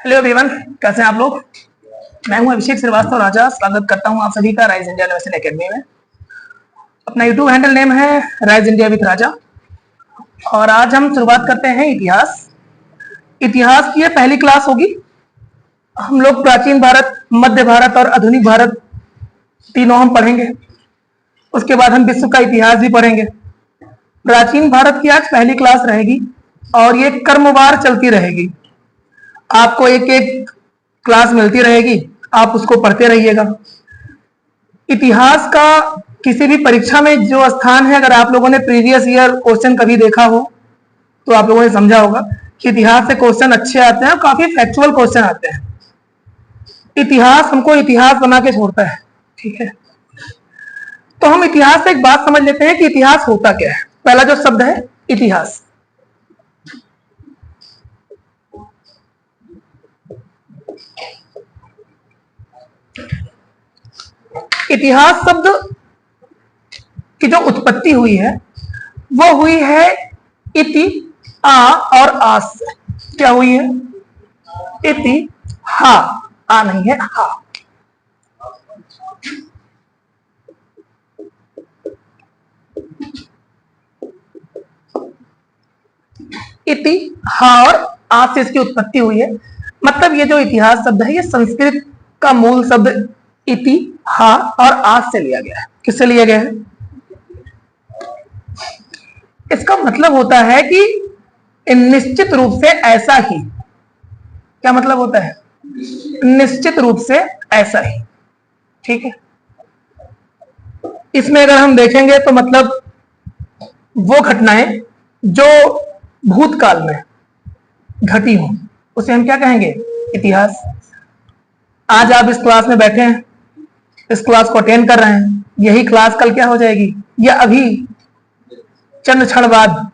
Hello everyone, कैसे हैं आप लोग। मैं हूं अभिषेक श्रीवास्तव राजा। स्वागत करता हूं आप सभी का राइज इंडिया इनोवेशन एकेडमी में। अपना यूट्यूब हैंडल नेम है राइज इंडिया विद राजा। और आज हम शुरुआत करते हैं इतिहास की ये पहली क्लास होगी। हम लोग प्राचीन भारत, मध्य भारत और आधुनिक भारत तीनों हम पढ़ेंगे। उसके बाद हम विश्व का इतिहास भी पढ़ेंगे। प्राचीन भारत की आज पहली क्लास रहेगी और ये क्रमवार चलती रहेगी। आपको एक एक क्लास मिलती रहेगी, आप उसको पढ़ते रहिएगा। इतिहास का किसी भी परीक्षा में जो स्थान है, अगर आप लोगों ने प्रीवियस ईयर क्वेश्चन कभी देखा हो तो आप लोगों ने समझा होगा कि इतिहास से क्वेश्चन अच्छे आते हैं और काफी फैक्चुअल क्वेश्चन आते हैं। इतिहास हमको इतिहास बना के छोड़ता है, ठीक है। तो हम इतिहास से एक बात समझ लेते हैं कि इतिहास होता क्या है। पहला जो शब्द है इतिहास, इतिहास शब्द की जो उत्पत्ति हुई है वो हुई है इति आ और आस से। क्या हुई है? इति हा, आ नहीं है, हा। इति हा और आ से इसकी उत्पत्ति हुई है। मतलब ये जो इतिहास शब्द है ये संस्कृत का मूल शब्द इति हा और आस से लिया गया है। किससे लिया गया है? इसका मतलब होता है कि निश्चित रूप से ऐसा ही। क्या मतलब होता है? निश्चित रूप से ऐसा ही, ठीक है। इसमें अगर हम देखेंगे तो मतलब वो घटनाएं जो भूतकाल में घटी हो उसे हम क्या कहेंगे? इतिहास। आज आप इस क्लास में बैठे हैं, इस क्लास को अटेंड कर रहे हैं, यही क्लास कल क्या हो जाएगी, या अभी चंद क्षण बाद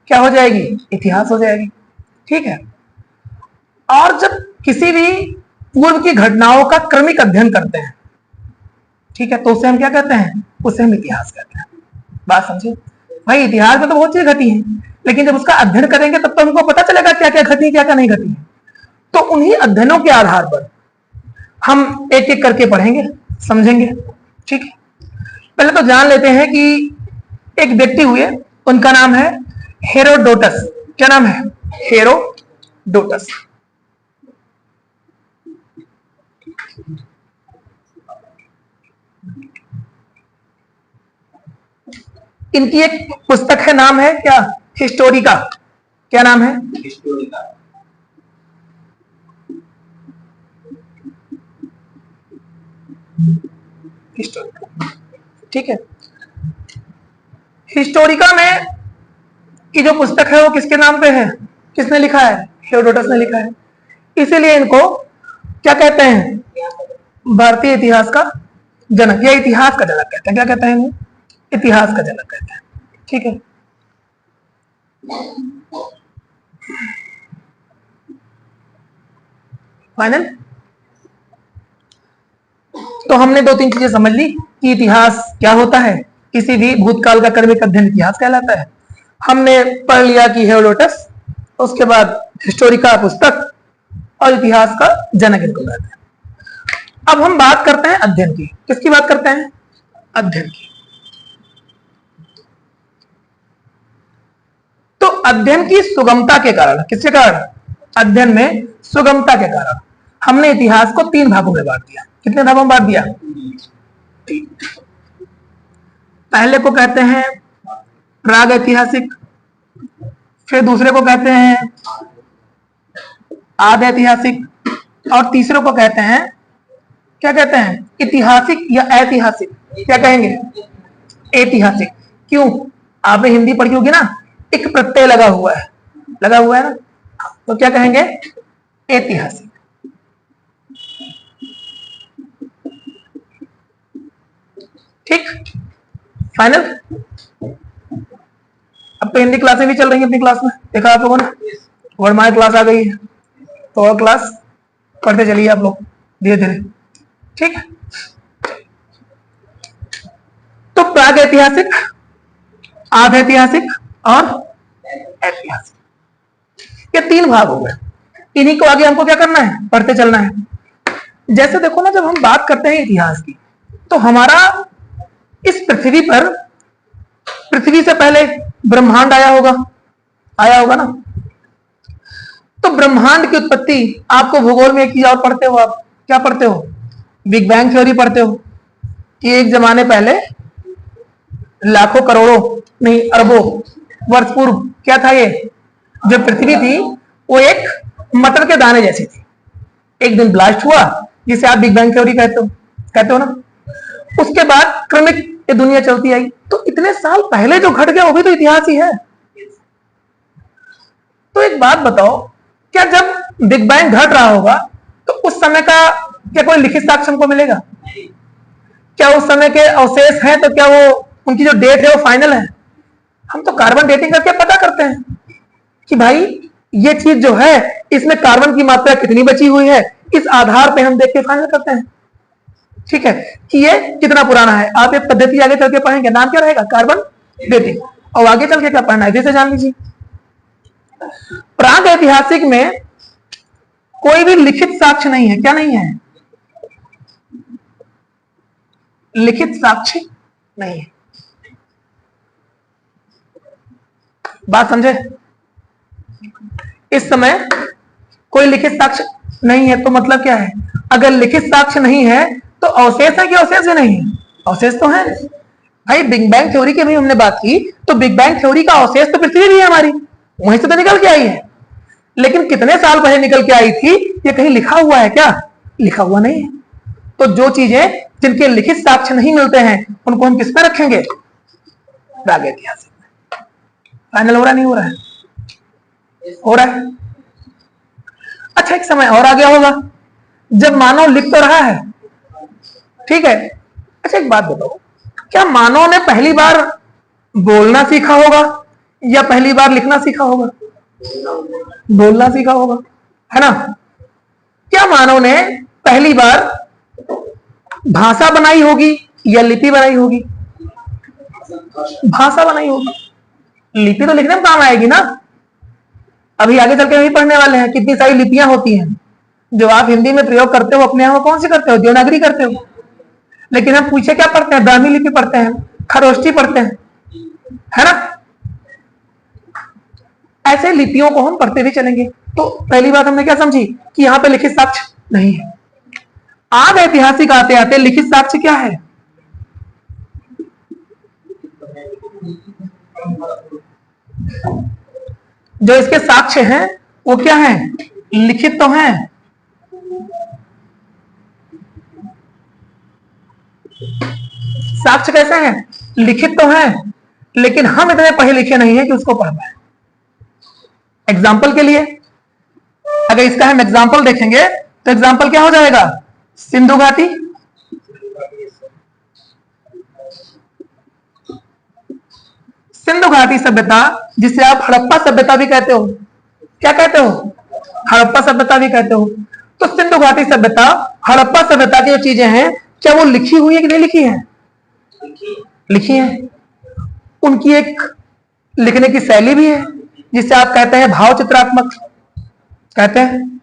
क्या हो जाएगी? इतिहास हो जाएगी, ठीक है। और जब किसी भी पूर्व की घटनाओं का क्रमिक अध्ययन करते हैं, ठीक है, तो उसे हम क्या कहते हैं? उसे हम इतिहास कहते हैं। बात समझे भाई? इतिहास में तो बहुत चीजें घटी हैं, लेकिन जब उसका अध्ययन करेंगे तब तो हमको पता चलेगा क्या क्या घटी, क्या क्या नहीं घटी। तो उन्हीं अध्ययनों के आधार पर हम एक एक करके पढ़ेंगे, समझेंगे, ठीक है। पहले तो जान लेते हैं कि एक व्यक्ति हुए, उनका नाम है हेरोडोटस। क्या नाम है? हेरोडोटस। इनकी एक पुस्तक है, नाम है क्या? हिस्टोरिका। क्या नाम है? हिस्टोरिका। ठीक है। हिस्टोरिका में की जो पुस्तक है वो किसके नाम पे है? किसने लिखा है? हेरोडोटस ने लिखा है। इसीलिए इनको क्या कहते हैं? भारतीय इतिहास का जनक या इतिहास का जनक कहते हैं। क्या कहते हैं इन्हें? इतिहास का जनक कहते हैं, ठीक है। फाइनल। तो हमने दो तीन चीजें समझ ली कि इतिहास क्या होता है। किसी भी भूतकाल का क्रमिक अध्ययन इतिहास कहलाता है। हमने पढ़ लिया कि हेरोडोटस, उसके बाद हिस्टोरिका पुस्तक, और इतिहास का जनक इनको कहते हैं। अब हम बात करते हैं अध्ययन की। किसकी बात करते हैं? अध्ययन की। तो अध्ययन की सुगमता के कारण, किसके कारण? अध्ययन में सुगमता के कारण हमने इतिहास को तीन भागों में बांट दिया। कितने भागों में बांट दिया? पहले को कहते हैं प्राग ऐतिहासिक, फिर दूसरे को कहते हैं आद ऐतिहासिक, और तीसरे को कहते हैं, क्या कहते हैं? ऐतिहासिक या ऐतिहासिक। क्या कहेंगे? ऐतिहासिक। क्यों? आपने हिंदी पढ़ी होगी ना, एक प्रत्यय लगा हुआ है, लगा हुआ है ना, तो क्या कहेंगे? ऐतिहासिक। ठीक, फाइनल। अब तो हिंदी क्लासें भी चल रही हैं अपनी क्लास में, देखा आप लोगों ने। वर्माय क्लास आ गई है, तो और क्लास पढ़ते चलिए आप लोग धीरे धीरे, ठीक है। तो प्राग ऐतिहासिक, आध ऐतिहासिक और ऐतिहासिक, ये तीन भाग हो गए। इन्हीं को आगे हमको क्या करना है, पढ़ते चलना है। जैसे देखो ना, जब हम बात करते हैं इतिहास की, तो हमारा इस पृथ्वी पर, पृथ्वी से पहले ब्रह्मांड आया होगा ना। तो ब्रह्मांड की उत्पत्ति, आपको भूगोल में एक चीज और पढ़ते हो, आप क्या पढ़ते हो, बिग बैंग थ्योरी पढ़ते हो, कि एक जमाने पहले लाखों करोड़ों नहीं अरबों वर्ष पूर्व क्या था, ये जो पृथ्वी थी वो एक मटर के दाने जैसी थी। एक दिन ब्लास्ट हुआ, जिसे आप बिग बैंग थ्योरी कहते हो ना। उसके बाद क्रमिक ये दुनिया चलती आई। तो इतने साल पहले जो घट गया वो भी तो इतिहास ही है। तो एक बात बताओ, क्या जब बिग बैंग घट रहा होगा तो उस समय का क्या कोई लिखित साक्ष्य हमको मिलेगा? क्या उस समय के अवशेष हैं, तो क्या वो उनकी जो डेट है वो फाइनल है? हम तो कार्बन डेटिंग करके पता करते हैं कि भाई ये चीज जो है इसमें कार्बन की मात्रा कितनी बची हुई है, इस आधार पे हम देख के फाइनल करते हैं, ठीक है, कि ये कितना पुराना है। आप एक पद्धति आगे चल के पढ़ेंगे, नाम क्या रहेगा, कार्बन डेटिंग। और आगे चल के क्या पढ़ना है, जैसे जान लीजिए। प्राग ऐतिहासिक में कोई भी लिखित साक्ष्य नहीं है। क्या नहीं है? लिखित साक्ष्य नहीं है। बात समझे? इस समय कोई लिखित साक्ष्य नहीं है, तो मतलब क्या है, अगर लिखित साक्ष्य नहीं है तो अवशेष है कि अवशेष भी नहीं है? अवशेष तो है भाई। बिग बैंग थ्योरी की भी हमने बात की, तो बिग बैंग थ्योरी का अवशेष तो पृथ्वी भी है हमारी, वहीं से तो निकल के आई है। लेकिन कितने साल पहले निकल के आई थी, ये कहीं लिखा हुआ है क्या? लिखा हुआ नहीं है। तो जो चीजें जिनके लिखित साक्ष्य नहीं मिलते हैं उनको हम किस पे रखेंगे? प्राग ऐतिहासिक में। फाइनल हो रहा नहीं हो रहा है? हो रहा है। अच्छा, एक समय और आ गया होगा जब मानव लिख तो रहा है, ठीक है। अच्छा एक बात बताओ, क्या मानव ने पहली बार बोलना सीखा होगा या पहली बार लिखना सीखा होगा? बोलना सीखा होगा, है ना। क्या मानव ने पहली बार भाषा बनाई होगी या लिपि बनाई होगी? भाषा बनाई होगी। लिपि तो लिखने में काम आएगी ना। अभी आगे चल के नहीं पढ़ने वाले हैं कितनी सारी लिपियां होती हैं जो आप हिंदी में प्रयोग करते हो, अपने यहाँ कौन सी करते हो? देवनागरी करते हो। लेकिन हम पूछे क्या पढ़ते हैं? ब्राह्मी लिपि पढ़ते हैं, खरोष्टी पढ़ते हैं, है ना। ऐसे लिपियों को हम पढ़ते भी चलेंगे। तो पहली बात हमने क्या समझी कि यहाँ पे लिखित साक्ष्य नहीं है। आज ऐतिहासिक आते आते लिखित साक्ष्य क्या है? जो इसके साक्ष्य हैं वो क्या है? लिखित तो हैं, साक्ष्य कैसे हैं? लिखित तो हैं, लेकिन हम इतने पढ़े लिखे नहीं हैं कि उसको पढ़ पाए। एग्जाम्पल के लिए अगर इसका हम एग्जाम्पल देखेंगे तो एग्जाम्पल क्या हो जाएगा? सिंधु घाटी, सिंधु घाटी सभ्यता, जिसे आप हड़प्पा सभ्यता भी कहते हो। क्या कहते हो? हड़प्पा सभ्यता भी कहते हो। तो सिंधु घाटी सभ्यता, हड़प्पा सभ्यता की जो चीजें हैं, क्या वो लिखी हुई है कि नहीं लिखी है? लिखी है। उनकी एक लिखने की शैली भी है जिसे आप कहते हैं भाव चित्रात्मक कहते हैं।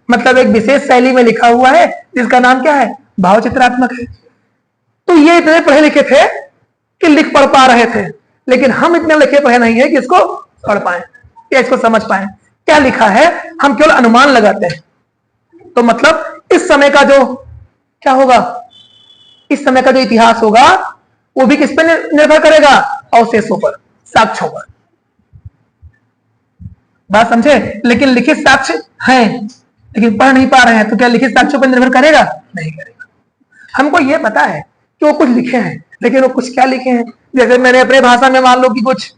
मतलब एक विशेष शैली में लिखा हुआ है जिसका नाम क्या है? भाव चित्रात्मक है। तो ये इतने पढ़े लिखे थे कि लिख पढ़ पा रहे थे, लेकिन हम इतने लिखे पढ़े नहीं है कि इसको पढ़ पाए या इसको समझ पाए। क्या लिखा है हम केवल अनुमान लगाते हैं। तो मतलब इस समय का जो क्या होगा, इस समय का जो इतिहास होगा वो भी किस पे निर्भर करेगा? अवशेषों पर, साक्ष्यों पर। बात समझे? लेकिन लिखित साक्ष्य हैं लेकिन पढ़ नहीं पा रहे हैं, तो क्या लिखित साक्ष्यों पर निर्भर करेगा? नहीं करेगा। हमको यह पता है कि वो कुछ लिखे हैं, लेकिन वो कुछ क्या लिखे हैं? जैसे मैंने अपने भाषा में मान लो कि कुछ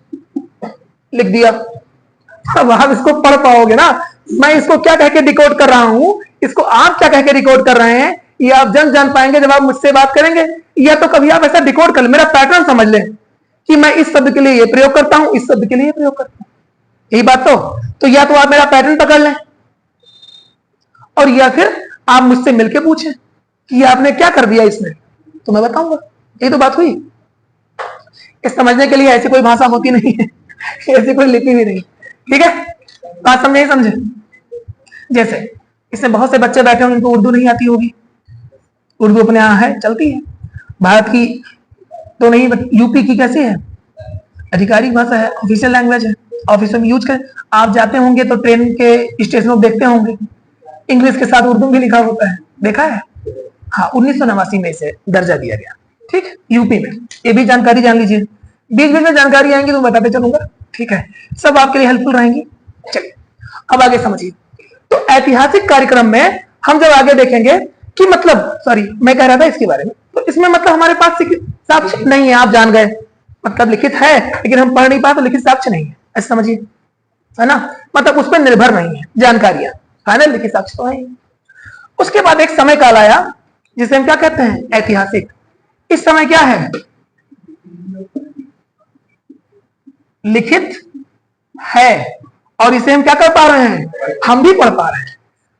लिख दिया, अब आप इसको पढ़ पाओगे ना। मैं इसको क्या कह के डिकोड कर रहा हूं, इसको आप क्या कह के डिकोड कर रहे हैं, ये आप जान पाएंगे जब आप मुझसे बात करेंगे। या तो कभी आप ऐसा डिकोड कर ले, मेरा पैटर्न समझ ले कि मैं इस शब्द के लिए ये प्रयोग करता हूं, इस शब्द के लिए ये प्रयोग करता हूं। यही बात तो या तो आप मेरा पैटर्न पकड़ लें और या फिर आप मुझसे मिलकर पूछें कि आपने क्या कर दिया इसमें, तो मैं बताऊंगा। यही तो बात हुई। इस समझने के लिए ऐसी कोई भाषा होती नहीं है, ऐसी कोई लिपि भी नहीं। ठीक है, बात समझे? समझे? जैसे इसमें बहुत से बच्चे बैठे होंगे इनको उर्दू नहीं आती होगी, उर्दू अपने यहाँ है, चलती है, भारत की तो नहीं, यूपी की कैसी है, आधिकारिक भाषा है, ऑफिशियल लैंग्वेज है, ऑफिस में यूज कर। आप जाते होंगे तो ट्रेन के स्टेशन में देखते होंगे इंग्लिश के साथ उर्दू भी लिखा होता है, देखा है? हाँ, 1989 में इसे दर्जा दिया गया, ठीक, यूपी में। ये भी जानकारी जान लीजिए, बीच बीच में जानकारी आएंगी तो बताते चलूंगा, ठीक है, सब आपके लिए हेल्पफुल रहेंगी। चलिए अब आगे समझिए। तो ऐतिहासिक कार्यक्रम में हम जब आगे देखेंगे कि मतलब, सॉरी मैं कह रहा था इसके बारे में, तो इसमें मतलब हमारे पास साक्ष्य नहीं है, आप जान गए, मतलब लिखित है लेकिन हम पढ़ नहीं पाए तो लिखित साक्ष्य नहीं है, ऐसा समझिए, है ना, मतलब उस पर निर्भर नहीं है जानकारियां, फाइनल लिखित साक्ष्य तो है। उसके बाद एक समय काल आया जिसे हम क्या कहते हैं, ऐतिहासिक। इस समय क्या है, लिखित है और इसे हम क्या कर पा रहे हैं, हम भी पढ़ पा रहे हैं,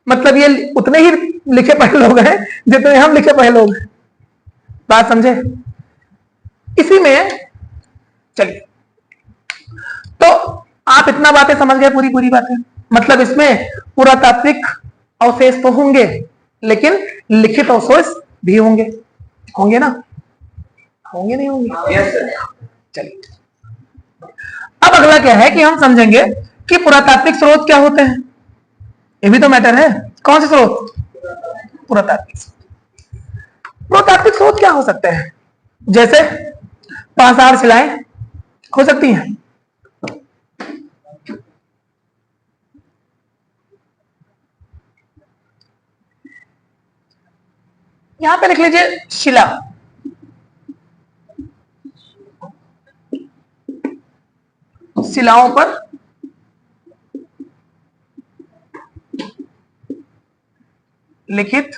मतलब ये उतने ही लिखे पढ़े लोग हैं जितने हम लिखे पढ़े लोग हैं, बात समझे? इसी में चलिए, तो आप इतना बातें समझ गए, पूरी पूरी बातें, मतलब इसमें पुरातात्विक अवशेष तो होंगे लेकिन लिखित अवशेष भी होंगे, होंगे ना, होंगे नहीं होंगे? चलिए अब अगला क्या है कि हम समझेंगे कि पुरातात्विक स्रोत क्या होते हैं, ये भी तो मैटर है। कौन से स्रोत? पुरातात्विक। पुरातात्विक स्रोत क्या हो सकते हैं? जैसे पाषाण शिलाएं हो सकती हैं, यहां पे लिख लीजिए शिला, शिलाओं पर लिखित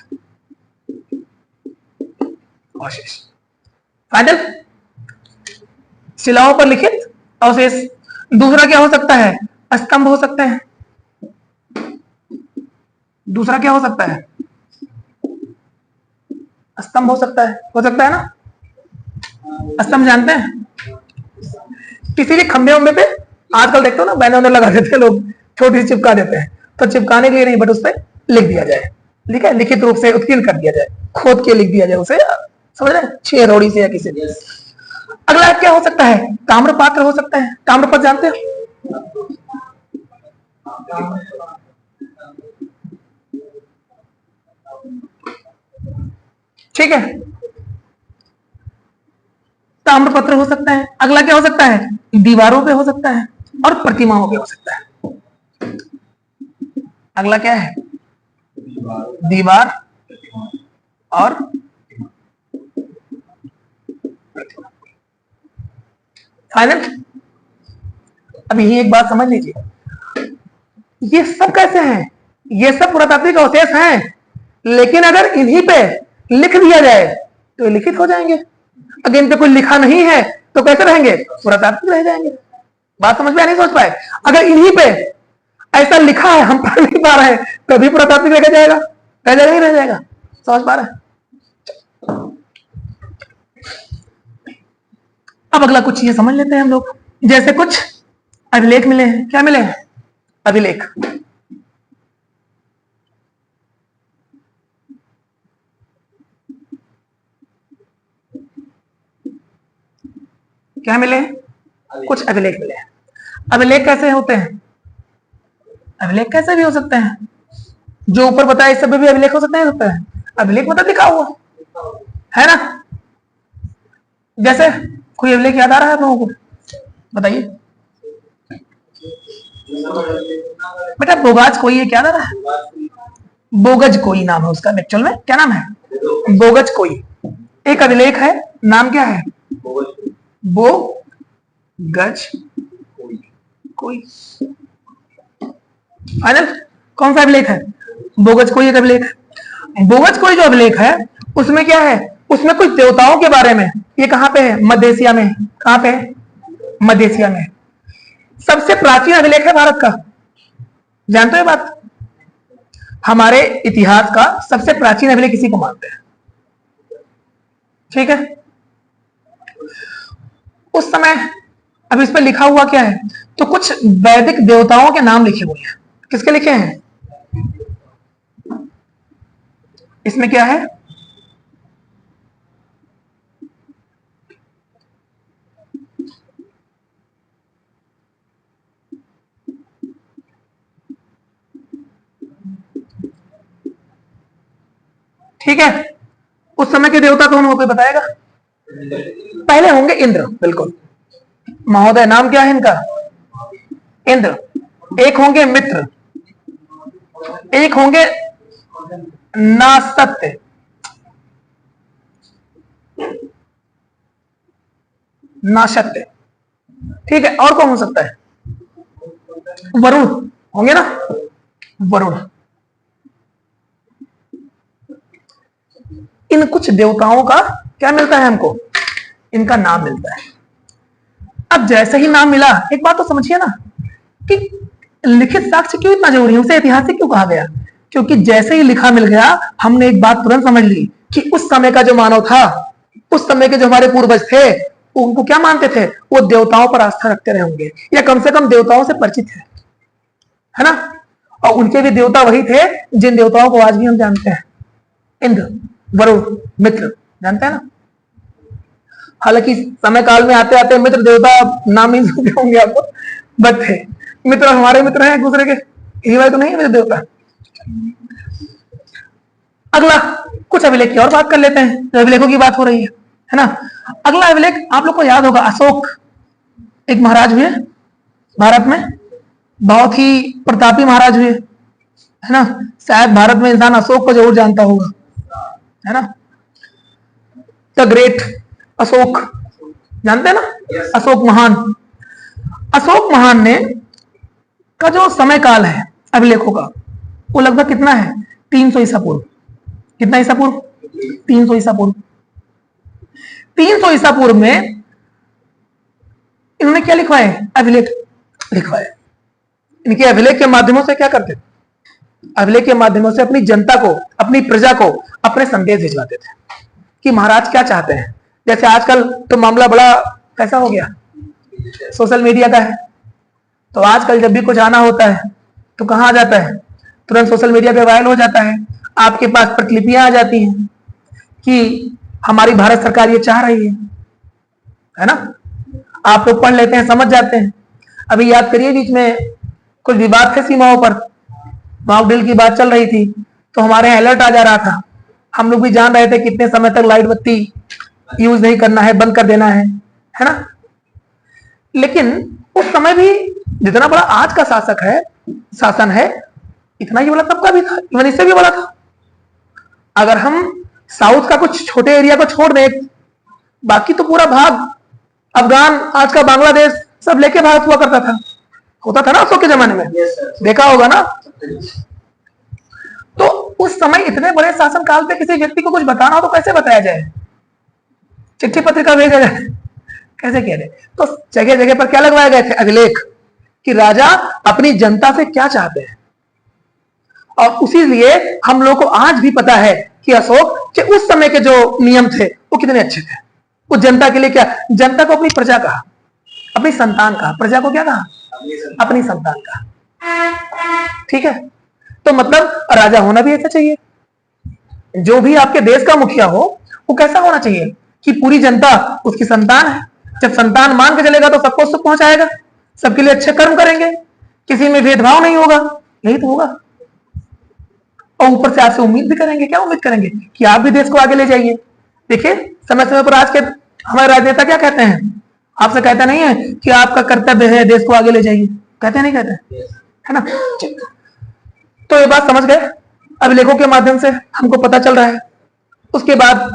अवशेष, फाइनल, शिलाओं पर लिखित अवशेष। दूसरा क्या हो सकता है? स्तंभ हो सकते हैं। दूसरा क्या हो सकता है? स्तंभ हो सकता है ना, स्तंभ जानते हैं? किसी भी खंबे उम्बे पे आजकल देखते हो ना, बैनर लगा देते हैं लोग, छोटी सी चिपका देते हैं, तो चिपकाने के लिए नहीं, बट उस पर लिख दिया जाए, ठीक है, लिखित रूप से उत्कीर्ण कर दिया जाए, खोद के लिख दिया जाए उसे, समझ रहे हैं, छेरोड़ी से या किसी भी। अगला क्या हो सकता है? ताम्रपात्र हो सकता है। ताम्रपात्र जानते हो? ठीक है, ताम्रपत्र हो सकता है। अगला क्या हो सकता है? दीवारों पे हो सकता है और प्रतिमाओं पे हो सकता है। अगला क्या है? दीवार और फाइनल। अब यही एक बात समझ लीजिए, ये सब कैसे हैं? ये सब पुरातात्विक अवशेष हैं, लेकिन अगर इन्हीं पे लिख दिया जाए तो लिखित हो जाएंगे, अगर इन पे कोई लिखा नहीं है तो कैसे रहेंगे? पुरातात्विक रह जाएंगे। बात समझ में नहीं सोच पाए? अगर इन्हीं पे ऐसा लिखा है, हम पढ़ नहीं पा रहे हैं, तभी पुरातात्विक रह जाएगा, रह जाएगा, नहीं रह जाएगा? समझ पा रहे हैं? अब अगला कुछ चीजें समझ लेते हैं हम लोग, जैसे कुछ अभिलेख मिले हैं। क्या मिले हैं? अभिलेख। क्या मिले? कुछ अभिलेख मिले हैं। अभिलेख कैसे होते हैं? अभिलेख कैसे भी हो सकते हैं, जो ऊपर बताया इस सब भी अभिलेख हो सकते हैं, होता है अभिलेख मतलब लिखा हुआ है ना। जैसे कोई अभिलेख याद आ रहा है आप लोगों को? बताइए बेटा। बोगाज कोई है, क्या आ रहा है? बोगज कोई नाम है उसका, एक्चुअल में क्या नाम है? बोगज कोई। एक अभिलेख है, नाम क्या है? बोगज कोई। फाइनल। कौन सा अभिलेख है? बोगज कोई एक अभिलेख। बोगज कोई जो अभिलेख है उसमें क्या है? उसमें कुछ देवताओं के बारे में। ये कहां पे है? मध्य एशिया में। कहां पे है? मध्य एशिया में। सबसे प्राचीन अभिलेख है भारत का, जानते हो बात? हमारे इतिहास का सबसे प्राचीन अभिलेख किसी को मानते हैं, ठीक है? उस समय अब इस पर लिखा हुआ क्या है? तो कुछ वैदिक देवताओं के नाम लिखे हुए हैं। किसके लिखे हैं? इसमें क्या है? ठीक है, उस समय के देवता कौन हो, कोई बताएगा? पहले होंगे इंद्र, बिल्कुल महोदय, नाम क्या है इनका? इंद्र। एक होंगे मित्र, एक होंगे नासत्य, नासत्य। ठीक है, और कौन हो सकता है? वरुण होंगे ना, वरुण। इन कुछ देवताओं का क्या मिलता है हमको? इनका नाम मिलता है। अब जैसे ही नाम मिला, एक बात तो समझिए ना कि लिखित साक्ष्य क्यों इतना जरूरी है, उसे ऐतिहासिक क्यों कहा गया? क्योंकि जैसे ही लिखा मिल गया, हमने एक बात तुरंत समझ ली कि उस समय का जो मानव था, उस समय के जो हमारे पूर्वज थे, उनको क्या मानते थे? वो देवताओं पर आस्था रखते रहे होंगे, या कम से कम देवताओं से परिचित है ना? और उनके भी देवता वही थे जिन देवताओं को आज भी हम जानते हैं, इंद्र, वरुण, मित्र, जानते हैं ना? हालांकि समय काल में आते आते मित्र देवता नाम ही सुनते होंगे आपको, बट थे मित्र, हमारे मित्र हैं एक दूसरे के, यही बात तो नहीं है मित्र देवता। अगला कुछ अभिलेख की और बात कर लेते हैं, जो अभिलेखों की बात हो रही है ना? अगला अभिलेख आप लोग को याद होगा, अशोक एक महाराज हुए भारत में, बहुत ही प्रतापी महाराज हुए, है ना? शायद भारत में इंसान अशोक को जरूर जानता होगा, है ना? द ग्रेट अशोक, जानते हैं ना? अशोक महान। अशोक महान ने का जो समय काल है अभिलेखों का, वो लगभग कितना है? 300 ईसा पूर्व। कितना ईसा पूर्व? 300 ईसा पूर्व। 300 ईसा पूर्व में इन्होंने क्या लिखवाए? अभिलेख लिखवाए। इनके अभिलेख के माध्यमों से क्या करते थे? अभिलेख के माध्यमों से अपनी जनता को, अपनी प्रजा को अपने संदेश भिजवाते थे कि महाराज क्या चाहते हैं। जैसे आजकल तो मामला बड़ा कैसा हो गया, सोशल मीडिया का है, तो आजकल जब भी कुछ आना होता है तो कहां आ जाता है? तुरंत सोशल मीडिया पे वायरल हो जाता है, आपके पास प्रतिलिपियां आ जाती हैं कि हमारी भारत सरकार ये चाह रही है ना? आप लोग पढ़ लेते हैं, समझ जाते हैं। अभी याद करिए, बीच में कुछ विवाद थे सीमाओं पर, मॉकड्रिल की बात चल रही थी, तो हमारे यहाँ अलर्ट आ जा रहा था, हम लोग भी जान रहे थे कितने समय तक लाइट बत्ती यूज नहीं करना है, बंद कर देना है ना? लेकिन उस समय भी जितना बड़ा आज का शासन है, इतना ही बड़ा तब का भी था, इवन इससे भी बड़ा था। अगर हम साउथ का कुछ छोटे एरिया को छोड़ दें, बाकी तो पूरा भाग अफगान, आज का बांग्लादेश, सब लेके भारत हुआ करता था, होता था ना अशोक के जमाने में, देखा होगा ना? तो उस समय इतने बड़े शासन काल पे किसी व्यक्ति को कुछ बताना हो तो कैसे बताया जाए? चिट्ठी पत्रिका भेजा जाए, कैसे किया जाए? तो जगह जगह पर क्या लगवाए गए थे? अभिलेख, कि राजा अपनी जनता से क्या चाहते हैं। और उसी लिए हम लोग को आज भी पता है कि अशोक के उस समय के जो नियम थे वो कितने अच्छे थे। उस जनता के लिए क्या? जनता को अपनी प्रजा कहा, अपनी संतान कहा, प्रजा को क्या कहा? अपनी संतान कहा। ठीक है, तो मतलब राजा होना भी ऐसा चाहिए। जो भी आपके देश का मुखिया हो वो कैसा होना चाहिए कि पूरी जनता उसकी संतान है। जब संतान मान के चलेगा तो सबको सुख पहुंचाएगा, सबके लिए अच्छे कर्म करेंगे, किसी में भेदभाव नहीं होगा, यही तो होगा। और ऊपर से आपसे उम्मीद भी करेंगे, क्या उम्मीद करेंगे? कि आप भी देश को आगे ले जाइए। देखिए समय समय पर आज के हमारे राजनेता क्या कहते हैं? आपसे कहते नहीं है कि आपका कर्तव्य है देश को आगे ले जाइए, कहते नहीं कहते, है ना? तो ये बात समझ गए, अभिलेखों के माध्यम से हमको पता चल रहा है। उसके बाद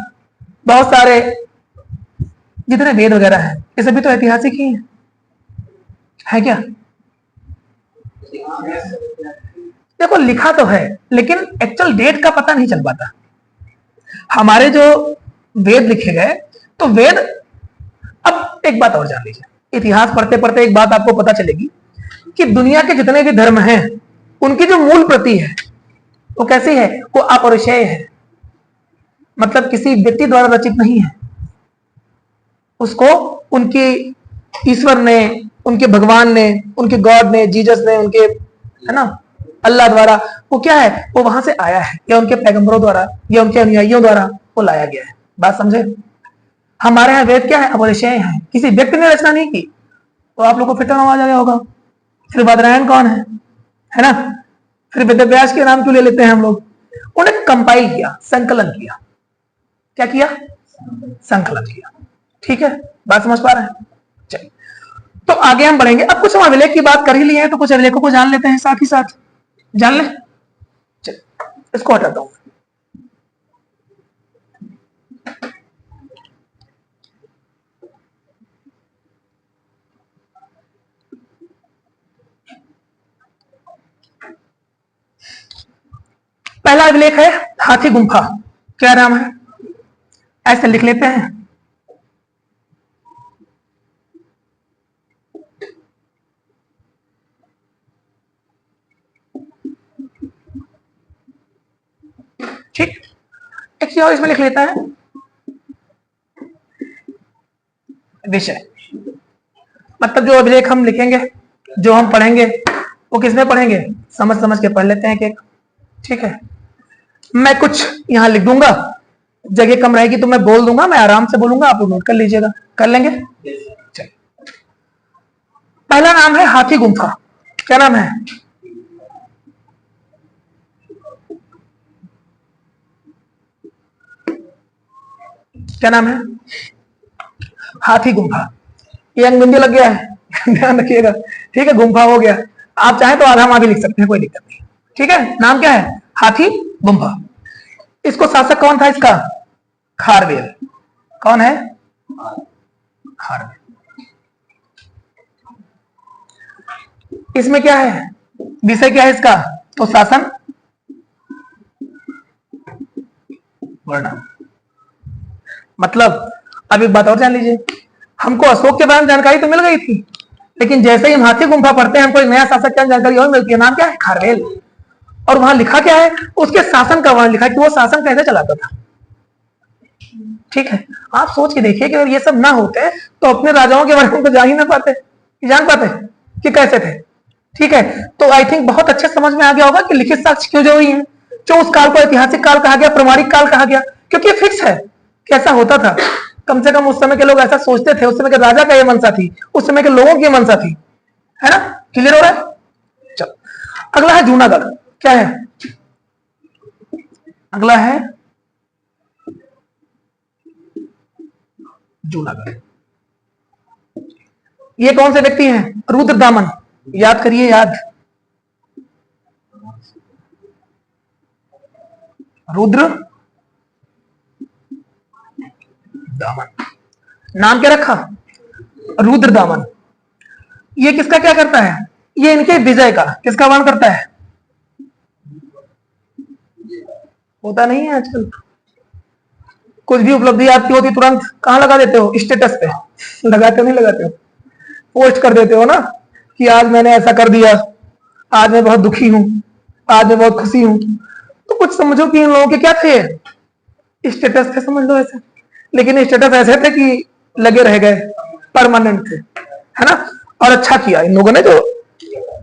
बहुत सारे जितने वेद वगैरह है ये सभी तो ऐतिहासिक ही है क्या? देखो लिखा तो है लेकिन एक्चुअल डेट का पता नहीं चल पाता। हमारे जो वेद लिखे गए तो वेद, अब एक बात और जान लीजिए, इतिहास पढ़ते पढ़ते एक बात आपको पता चलेगी कि दुनिया के जितने भी धर्म हैं उनकी जो मूल प्रति है वो कैसी है? वो अपरिचय है, मतलब किसी व्यक्ति द्वारा रचित नहीं है। उसको उनके ईश्वर ने, उनके भगवान ने, उनके गॉड ने, जीसस ने, उनके, है ना, अल्लाह द्वारा वो क्या है, वो वहां से आया है, या उनके पैगंबरों द्वारा या उनके अनुयायियों द्वारा वो लाया गया है। बात समझे? हमारे यहाँ वेद क्या है, अपरिचय है, किसी व्यक्ति ने रचना नहीं की। तो आप लोग को फिर आवाज आ गया होगा, फिर बादरायण कौन है ना? फिर वेदव्यास के नाम क्यों ले लेते हैं हम लोग? उन्हें कंपाइल किया, संकलन किया। क्या किया? संकलन किया। ठीक है, बात समझ पा रहे हैं? चलिए, तो आगे हम बढ़ेंगे। अब कुछ हम अभिलेख की बात कर ही लिए हैं, तो कुछ अभिलेखों को जान लेते हैं, साथ ही साथ जान ले। चलिए, इसको हटाता हूं। पहला अभिलेख है हाथी गुंफा। क्या नाम है? ऐसे लिख लेते हैं। ठीक, एक चीज और इसमें लिख लेता है, विषय। मतलब जो अभिलेख हम लिखेंगे, जो हम पढ़ेंगे, वो किसमें पढ़ेंगे? समझ समझ के पढ़ लेते हैं एक। ठीक है, मैं कुछ यहां लिख दूंगा, जगह कम रहेगी तो मैं बोल दूंगा, मैं आराम से बोलूंगा, आप नोट कर लीजिएगा। कर लेंगे? चलिए, पहला नाम है हाथी गुंफा। क्या नाम है? क्या नाम है? हाथी गुंफा। ये अंगबिंदु लग गया है, ध्यान रखिएगा। ठीक है, गुंफा हो गया। आप चाहें तो आधा माँ भी लिख सकते हैं, कोई दिक्कत नहीं। ठीक है, नाम क्या है? हाथी गुंफा। इसको शासक कौन था इसका? खारवेल। कौन है? खारवेल। इसमें क्या है, विषय क्या है इसका? तो शासन वर्णन। मतलब अब एक बात और जान लीजिए, हमको अशोक के बारे में जानकारी तो मिल गई थी, लेकिन जैसे ही हम हाथी गुंफा पढ़ते हैं, हमको एक नया शासक की जानकारी और मिलती है। नाम क्या है? खारवेल। और वहां लिखा क्या है? उसके शासन का वर्णन लिखा है कि वो शासन कैसे चलाता था। ठीक है, आप सोच के देखिए कि अगर ये सब ना होते तो अपने राजाओं के बारे में तो जान ही ना पाते, जान पाते कि कैसे थे। ठीक है, तो आई थिंक बहुत अच्छे समझ में आ गया होगा कि लिखित साक्ष्य क्यों जरूरी है, जो उस काल को ऐतिहासिक काल कहा गया, प्रमाणिक काल कहा गया, क्योंकि फिक्स है कैसा होता था। कम से कम उस समय के लोग ऐसा सोचते थे, उस समय के राजा का ये मनसा थी, उस समय के लोगों की मनसा थी, है ना? क्लियर हो रहा है? चलो, अगला है जूनागढ़। क्या है अगला? है जूनागढ़। ये कौन से व्यक्ति हैं? रुद्रदामन। याद करिए, याद, रुद्र दामन। नाम क्या रखा? रुद्रदामन। ये किसका क्या करता है? ये इनके विजय का, किसका वर्णन करता है? होता नहीं है आजकल, कुछ भी उपलब्धि आपकी होती तुरंत कहां लगा देते हो? स्टेटस पे लगाते हो, नहीं लगाते हो? पोस्ट कर देते हो ना कि आज मैंने ऐसा कर दिया, आज मैं बहुत दुखी हूं, आज मैं बहुत खुशी हूं। तो कुछ समझो कि इन लोगों के क्या थे? स्टेटस थे, समझ लो ऐसे। लेकिन स्टेटस ऐसे थे कि लगे रह गए, परमानेंट थे, है ना? और अच्छा किया इन लोगों ने जो,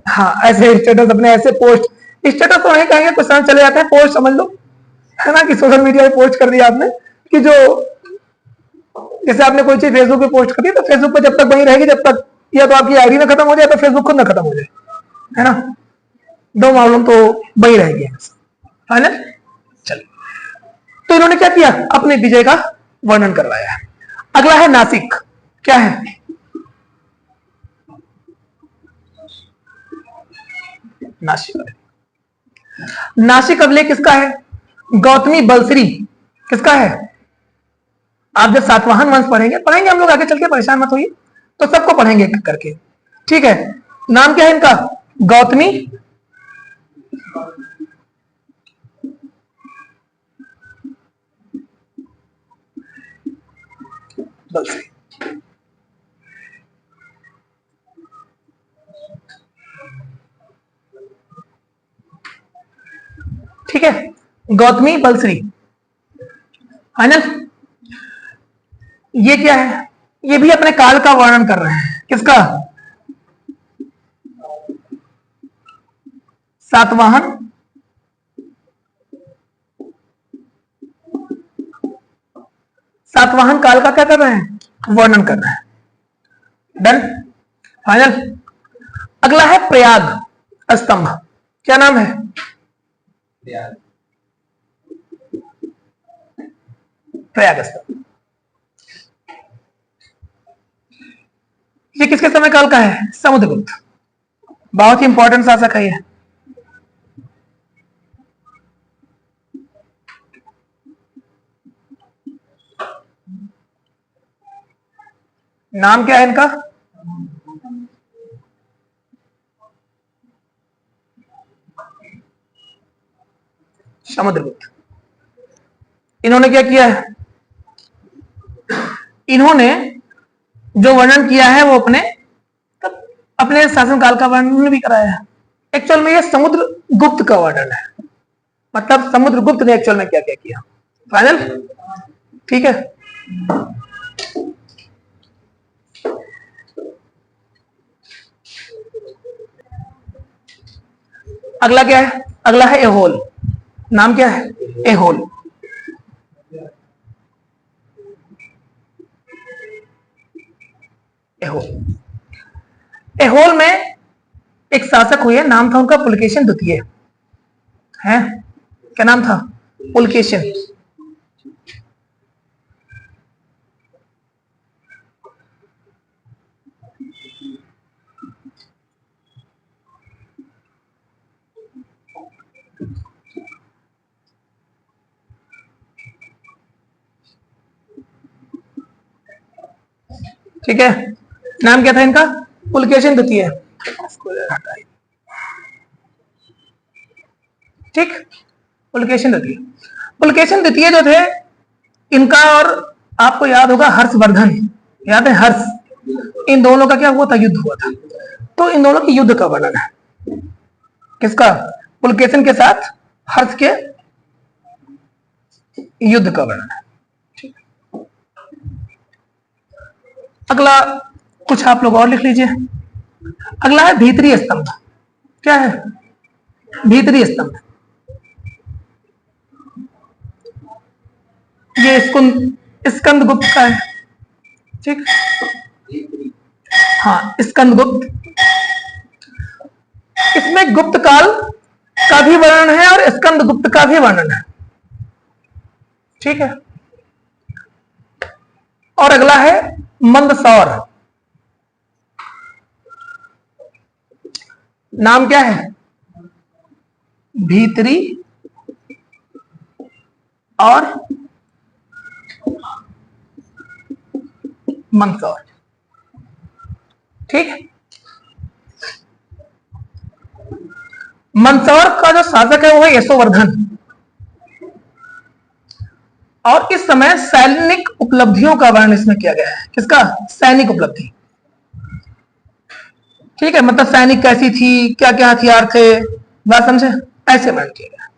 हाँ, ऐसे स्टेटस अपने ऐसे पोस्ट, स्टेटस तो नहीं कहेंगे, कुछ समय चले जाते हैं, पोस्ट समझ लो, है ना? कि सोशल मीडिया पे पोस्ट कर दिया आपने, कि जो जैसे आपने कोई चीज फेसबुक पे पोस्ट कर दी, तो फेसबुक पे जब तक वही रहेगी, जब तक या तो आपकी आईडी ना खत्म हो जाए, तो फेसबुक खुद ना खत्म हो जाए, है ना? दो मालूम तो वही रहेगी, है ना? चलिए, तो इन्होंने क्या किया? अपने विजय का वर्णन करवाया है। अगला है नासिक। क्या है? नासिक। नासिक अभिलेख किसका है? गौतमी बलश्री। किसका है? आप जब सातवाहन वंश पढ़ेंगे हम लोग आगे चल के, परेशान मत होइए, तो सबको पढ़ेंगे करके। ठीक है, नाम क्या है इनका? गौतमी बलश्री। ठीक है, गौतमी बलश्री, फाइनल। ये क्या है? ये भी अपने काल का वर्णन कर रहे हैं। किसका? सातवाहन, सातवाहन काल का क्या कर रहे हैं? वर्णन कर रहे हैं। Done, final. अगला है प्रयाग स्तंभ। क्या नाम है? प्रयाग स्तंभ। ये किसके समय काल का है? समुद्रगुप्त। बहुत ही इंपॉर्टेंट शासक है ये। नाम क्या है इनका? समुद्रगुप्त। इन्होंने क्या किया है? इन्होंने जो वर्णन किया है वो अपने शासनकाल का वर्णन भी कराया है। एक्चुअल में ये समुद्रगुप्त का वर्णन है, मतलब समुद्रगुप्त ने एक्चुअल में क्या क्या किया। फाइनल, ठीक है। अगला क्या है? अगला है एहोल। नाम क्या है? एहोल। एहोल, एहोल में एक शासक हुए, नाम था उनका पुलकेशिन द्वितीय। है, क्या नाम था? पुलकेशिन। ठीक है, नाम क्या था इनका? पुलकेशिन द्वितीय। ठीक, पुलकेशिन द्वितीय। पुलकेशिन द्वितीय जो थे, इनका और आपको याद होगा हर्षवर्धन, याद है? हर्ष, इन दोनों का क्या हुआ था? युद्ध हुआ था। तो इन दोनों के युद्ध का वर्णन है। किसका? पुलकेशिन के साथ हर्ष के युद्ध का वर्णन है। अगला कुछ आप लोग और लिख लीजिए। अगला है भीतरी स्तंभ। क्या है? भीतरी स्तंभ। ये स्कंदगुप्त का है। ठीक, हाँ, स्कंदगुप्त। इसमें गुप्त काल का भी वर्णन है और स्कंदगुप्त का भी वर्णन है। ठीक है। और अगला है मंदसौर। नाम क्या है? भीतरी और मंदसौर। ठीक है। मंदसौर का जो शासक है वो है यशोवर्धन। और इस समय सैनिक उपलब्धियों का वर्णन इसमें किया गया है। किसका? सैनिक उपलब्धि। ठीक है, मतलब सैनिक कैसी थी, क्या क्या हथियार थे, बात समझे? ऐसे वर्णन किया गया।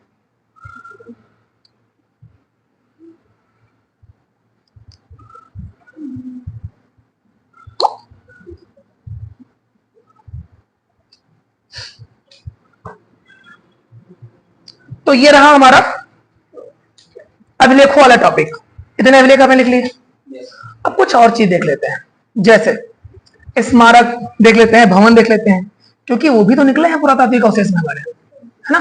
तो ये रहा हमारा अभिलेखों वाला टॉपिक। इतने अभिलेख आपने लिख लिए। अब कुछ और चीज देख लेते हैं, जैसे स्मारक देख लेते हैं, भवन देख लेते हैं, क्योंकि वो भी तो निकले हैं पुरातात्विक अवशेष में हमारे, है ना?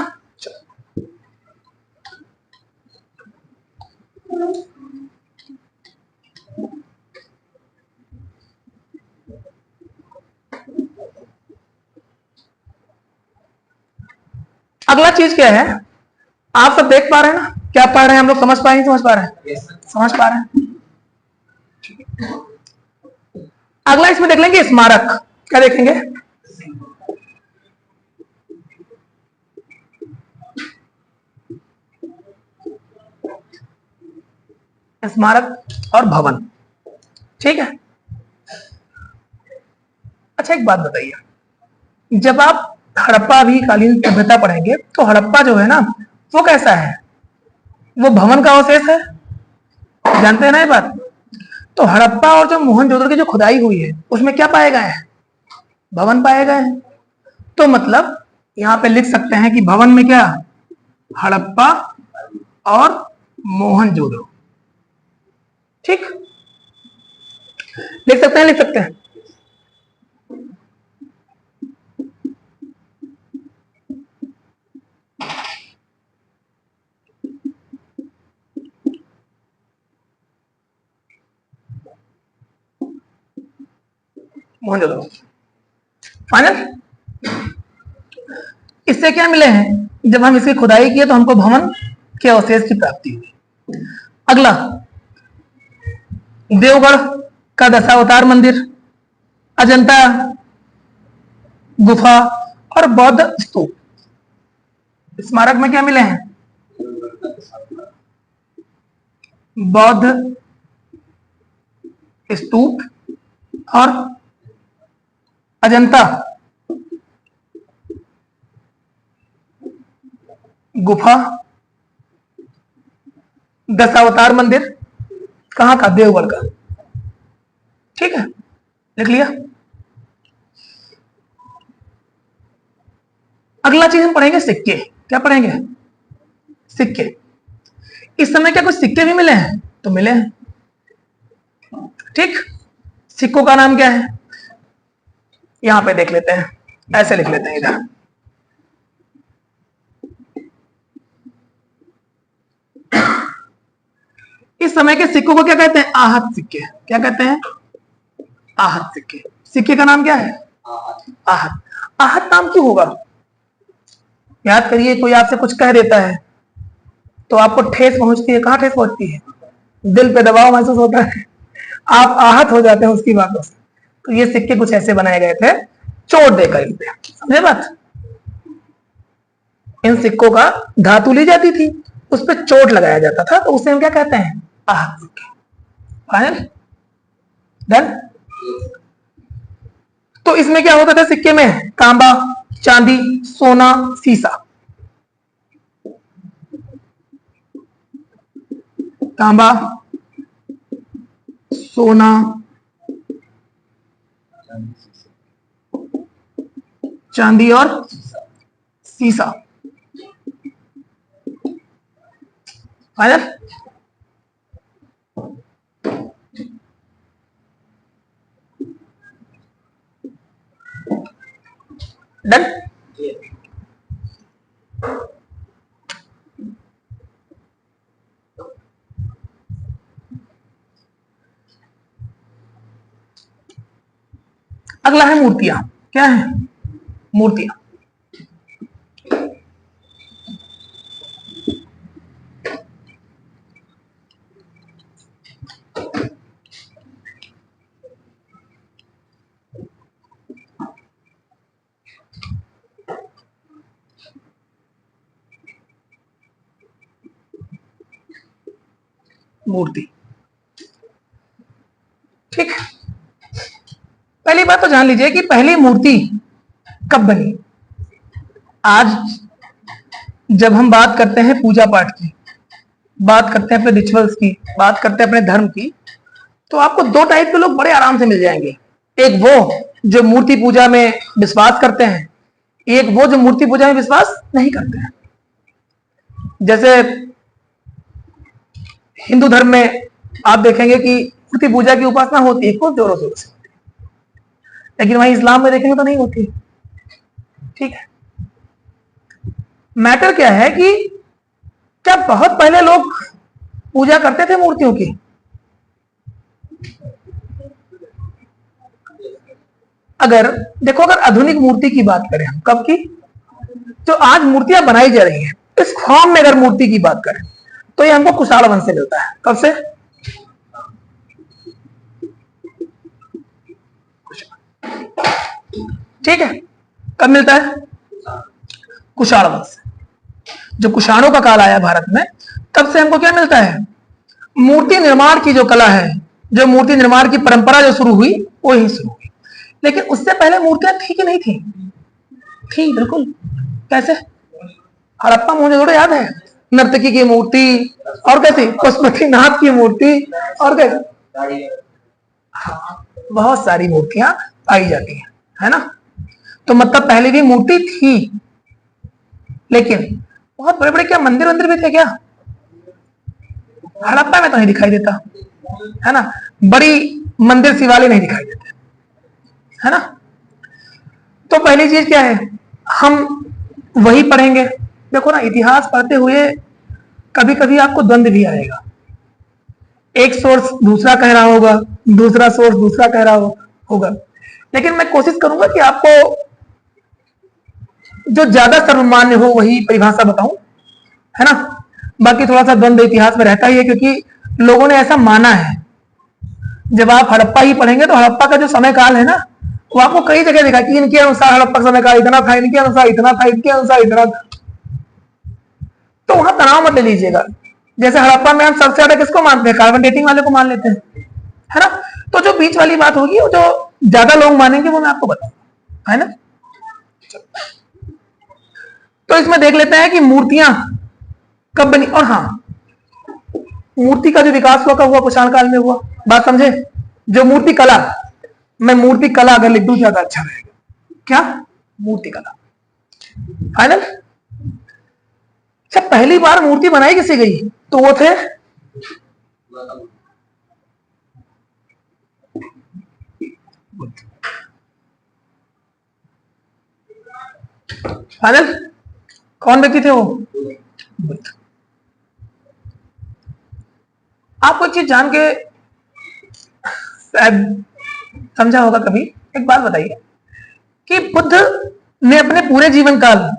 अगला चीज क्या है? आप सब देख पा रहे हैं ना? क्या पढ़ रहे हैं हम लोग? समझ पा रहे हैं? समझ पा रहे हैं? समझ पा रहे हैं। अगला इसमें देख लेंगे स्मारक। क्या देखेंगे? स्मारक और भवन। ठीक है। अच्छा, एक बात बताइए, जब आप हड़प्पा भी कालीन सभ्यता पढ़ेंगे तो हड़प्पा जो है ना, वो कैसा है? वो भवन का अवशेष है, जानते हैं ना ये बात? तो हड़प्पा और जो मोहनजोदड़ो की जो खुदाई हुई है उसमें क्या पाए गए हैं? भवन पाए गए हैं। तो मतलब यहां पे लिख सकते हैं कि भवन में क्या, हड़प्पा और मोहनजोदड़ो। ठीक, लिख सकते हैं, लिख सकते हैं। मोहनजोदड़ो फाइनल। इससे क्या मिले हैं, जब हम इसकी खुदाई किए तो हमको भवन के अवशेष की प्राप्ति हुई। अगला, देवगढ़ का दशावतार मंदिर, अजंता गुफा और बौद्ध स्तूप। स्मारक में क्या मिले हैं, बौद्ध स्तूप और अजंता गुफा, दशावतार मंदिर, कहां का, देवगढ़ का। ठीक है, लिख लिया। अगला चीज हम पढ़ेंगे सिक्के। क्या पढ़ेंगे, सिक्के। इस समय क्या कुछ सिक्के भी मिले हैं, तो मिले हैं। ठीक, सिक्कों का नाम क्या है, यहां पे देख लेते हैं, ऐसे लिख लेते हैं इधर। इस समय के सिक्कों को क्या कहते हैं, आहत सिक्के। क्या कहते हैं, आहत सिक्के। सिक्के का नाम क्या है, आहत। आहत नाम क्यों होगा, याद करिए, कोई आपसे कुछ कह देता है तो आपको ठेस पहुंचती है। कहां ठेस पहुंचती है, दिल पे दबाव महसूस होता है, आप आहत हो जाते हैं उसकी बातों से। तो ये सिक्के कुछ ऐसे बनाए गए थे, चोट देकर इन पे, समझे बात। इन सिक्कों का धातु ली जाती थी, उस पर चोट लगाया जाता था, तो उसे हम क्या कहते हैं, आहत सिक्के। Final, done. तो इसमें क्या होता था सिक्के में, तांबा, चांदी, सोना, सीसा। तांबा, सोना, चांदी और सीसा। फाइनल। डन। अगला है मूर्तियां। क्या है, मूर्तियां। मूर्ति, ठीक। पहली बात तो जान लीजिए कि पहली मूर्ति कब बनी। आज जब हम बात करते हैं पूजा पाठ की, बात करते हैं अपने रिचुअल्स की, बात करते हैं अपने धर्म की, तो आपको दो टाइप के लोग बड़े आराम से मिल जाएंगे। एक वो जो मूर्ति पूजा में विश्वास करते हैं, एक वो जो मूर्ति पूजा में विश्वास नहीं करते हैं। जैसे हिंदू धर्म में आप देखेंगे कि मूर्ति पूजा की उपासना होती है, खूब जोरों शोरों से होती है, लेकिन वहीं इस्लाम में देखेंगे तो नहीं होती। ठीक है, मैटर क्या है कि क्या बहुत पहले लोग पूजा करते थे मूर्तियों की। अगर देखो, अगर आधुनिक मूर्ति की बात करें हम, कब की, जो आज मूर्तियां बनाई जा रही हैं इस फॉर्म में, अगर मूर्ति की बात करें तो ये हमको कुशाण वंश से मिलता है। कब से, ठीक है, कब मिलता है, कुशाण वंश। जो कुशाणों का काल आया भारत में, तब से हमको क्या मिलता है, मूर्ति निर्माण की जो कला है, जो मूर्ति निर्माण की परंपरा जो शुरू हुई, वो ही शुरू हुई। लेकिन उससे पहले मूर्तियां थी कि नहीं थी, थी, बिल्कुल। कैसे, हड़प्पा मोहनजोदड़ो याद है, नर्तकी की मूर्ति, और कैसी, पशुपतिनाथ की मूर्ति, और कैसे, हाँ, बहुत सारी मूर्तियां पाई जाती है ना। तो मतलब पहले भी मूर्ति थी, लेकिन बहुत बड़े बड़े क्या मंदिर वंदिर भी थे क्या? हड़प्पा में तो नहीं दिखाई देता, है ना। बड़ी मंदिर शिवालय नहीं दिखाई देते, है ना। तो पहली चीज क्या है, हम वही पढ़ेंगे। देखो ना, इतिहास पढ़ते हुए कभी कभी आपको द्वंद्व भी आएगा। एक सोर्स दूसरा कह रहा होगा, दूसरा सोर्स दूसरा कह रहा होगा, लेकिन मैं कोशिश करूंगा कि आपको जो ज्यादा सर्वमान्य हो वही परिभाषा बताऊं, है ना। बाकी थोड़ा सा द्वंद्व इतिहास में रहता ही है, क्योंकि लोगों ने ऐसा माना है। जब आप हड़प्पा ही पढ़ेंगे तो हड़प्पा का जो समय काल है ना, वो आपको कई जगह दिखा कि इनके अनुसार हड़प्पा का समय काल इतना था, इनके अनुसार इतना था, इनके अनुसार इतना था। तो वहां तनाव मत ले लीजिएगा। जैसे हड़प्पा में हम सबसे ज्यादा किसको मानते हैं? कार्बन डेटिंग वाले को मान लेते हैं, है ना। तो जो बीच वाली बात होगी, वो जो ज्यादा लोग मानेंगे वो मैं आपको बताऊंगा, है ना। तो इसमें देख लेते हैं कि मूर्तियां कब बनी। और हाँ, मूर्ति का जो विकास हुआ कुषाण काल में हुआ। बात समझे? जो मूर्ति कला, मैं मूर्ति कला अगर लिख दूं ज्यादा अच्छा रहेगा। क्या? मूर्ति कला। फाइनल। अच्छा, पहली बार मूर्ति बनाई किसी गई तो वो थे फाइनल। कौन व्यक्ति थे वो? बुद्ध। आपको एक चीज जान के शायद समझा होगा कभी। एक बात बताइए कि बुद्ध ने अपने पूरे जीवन काल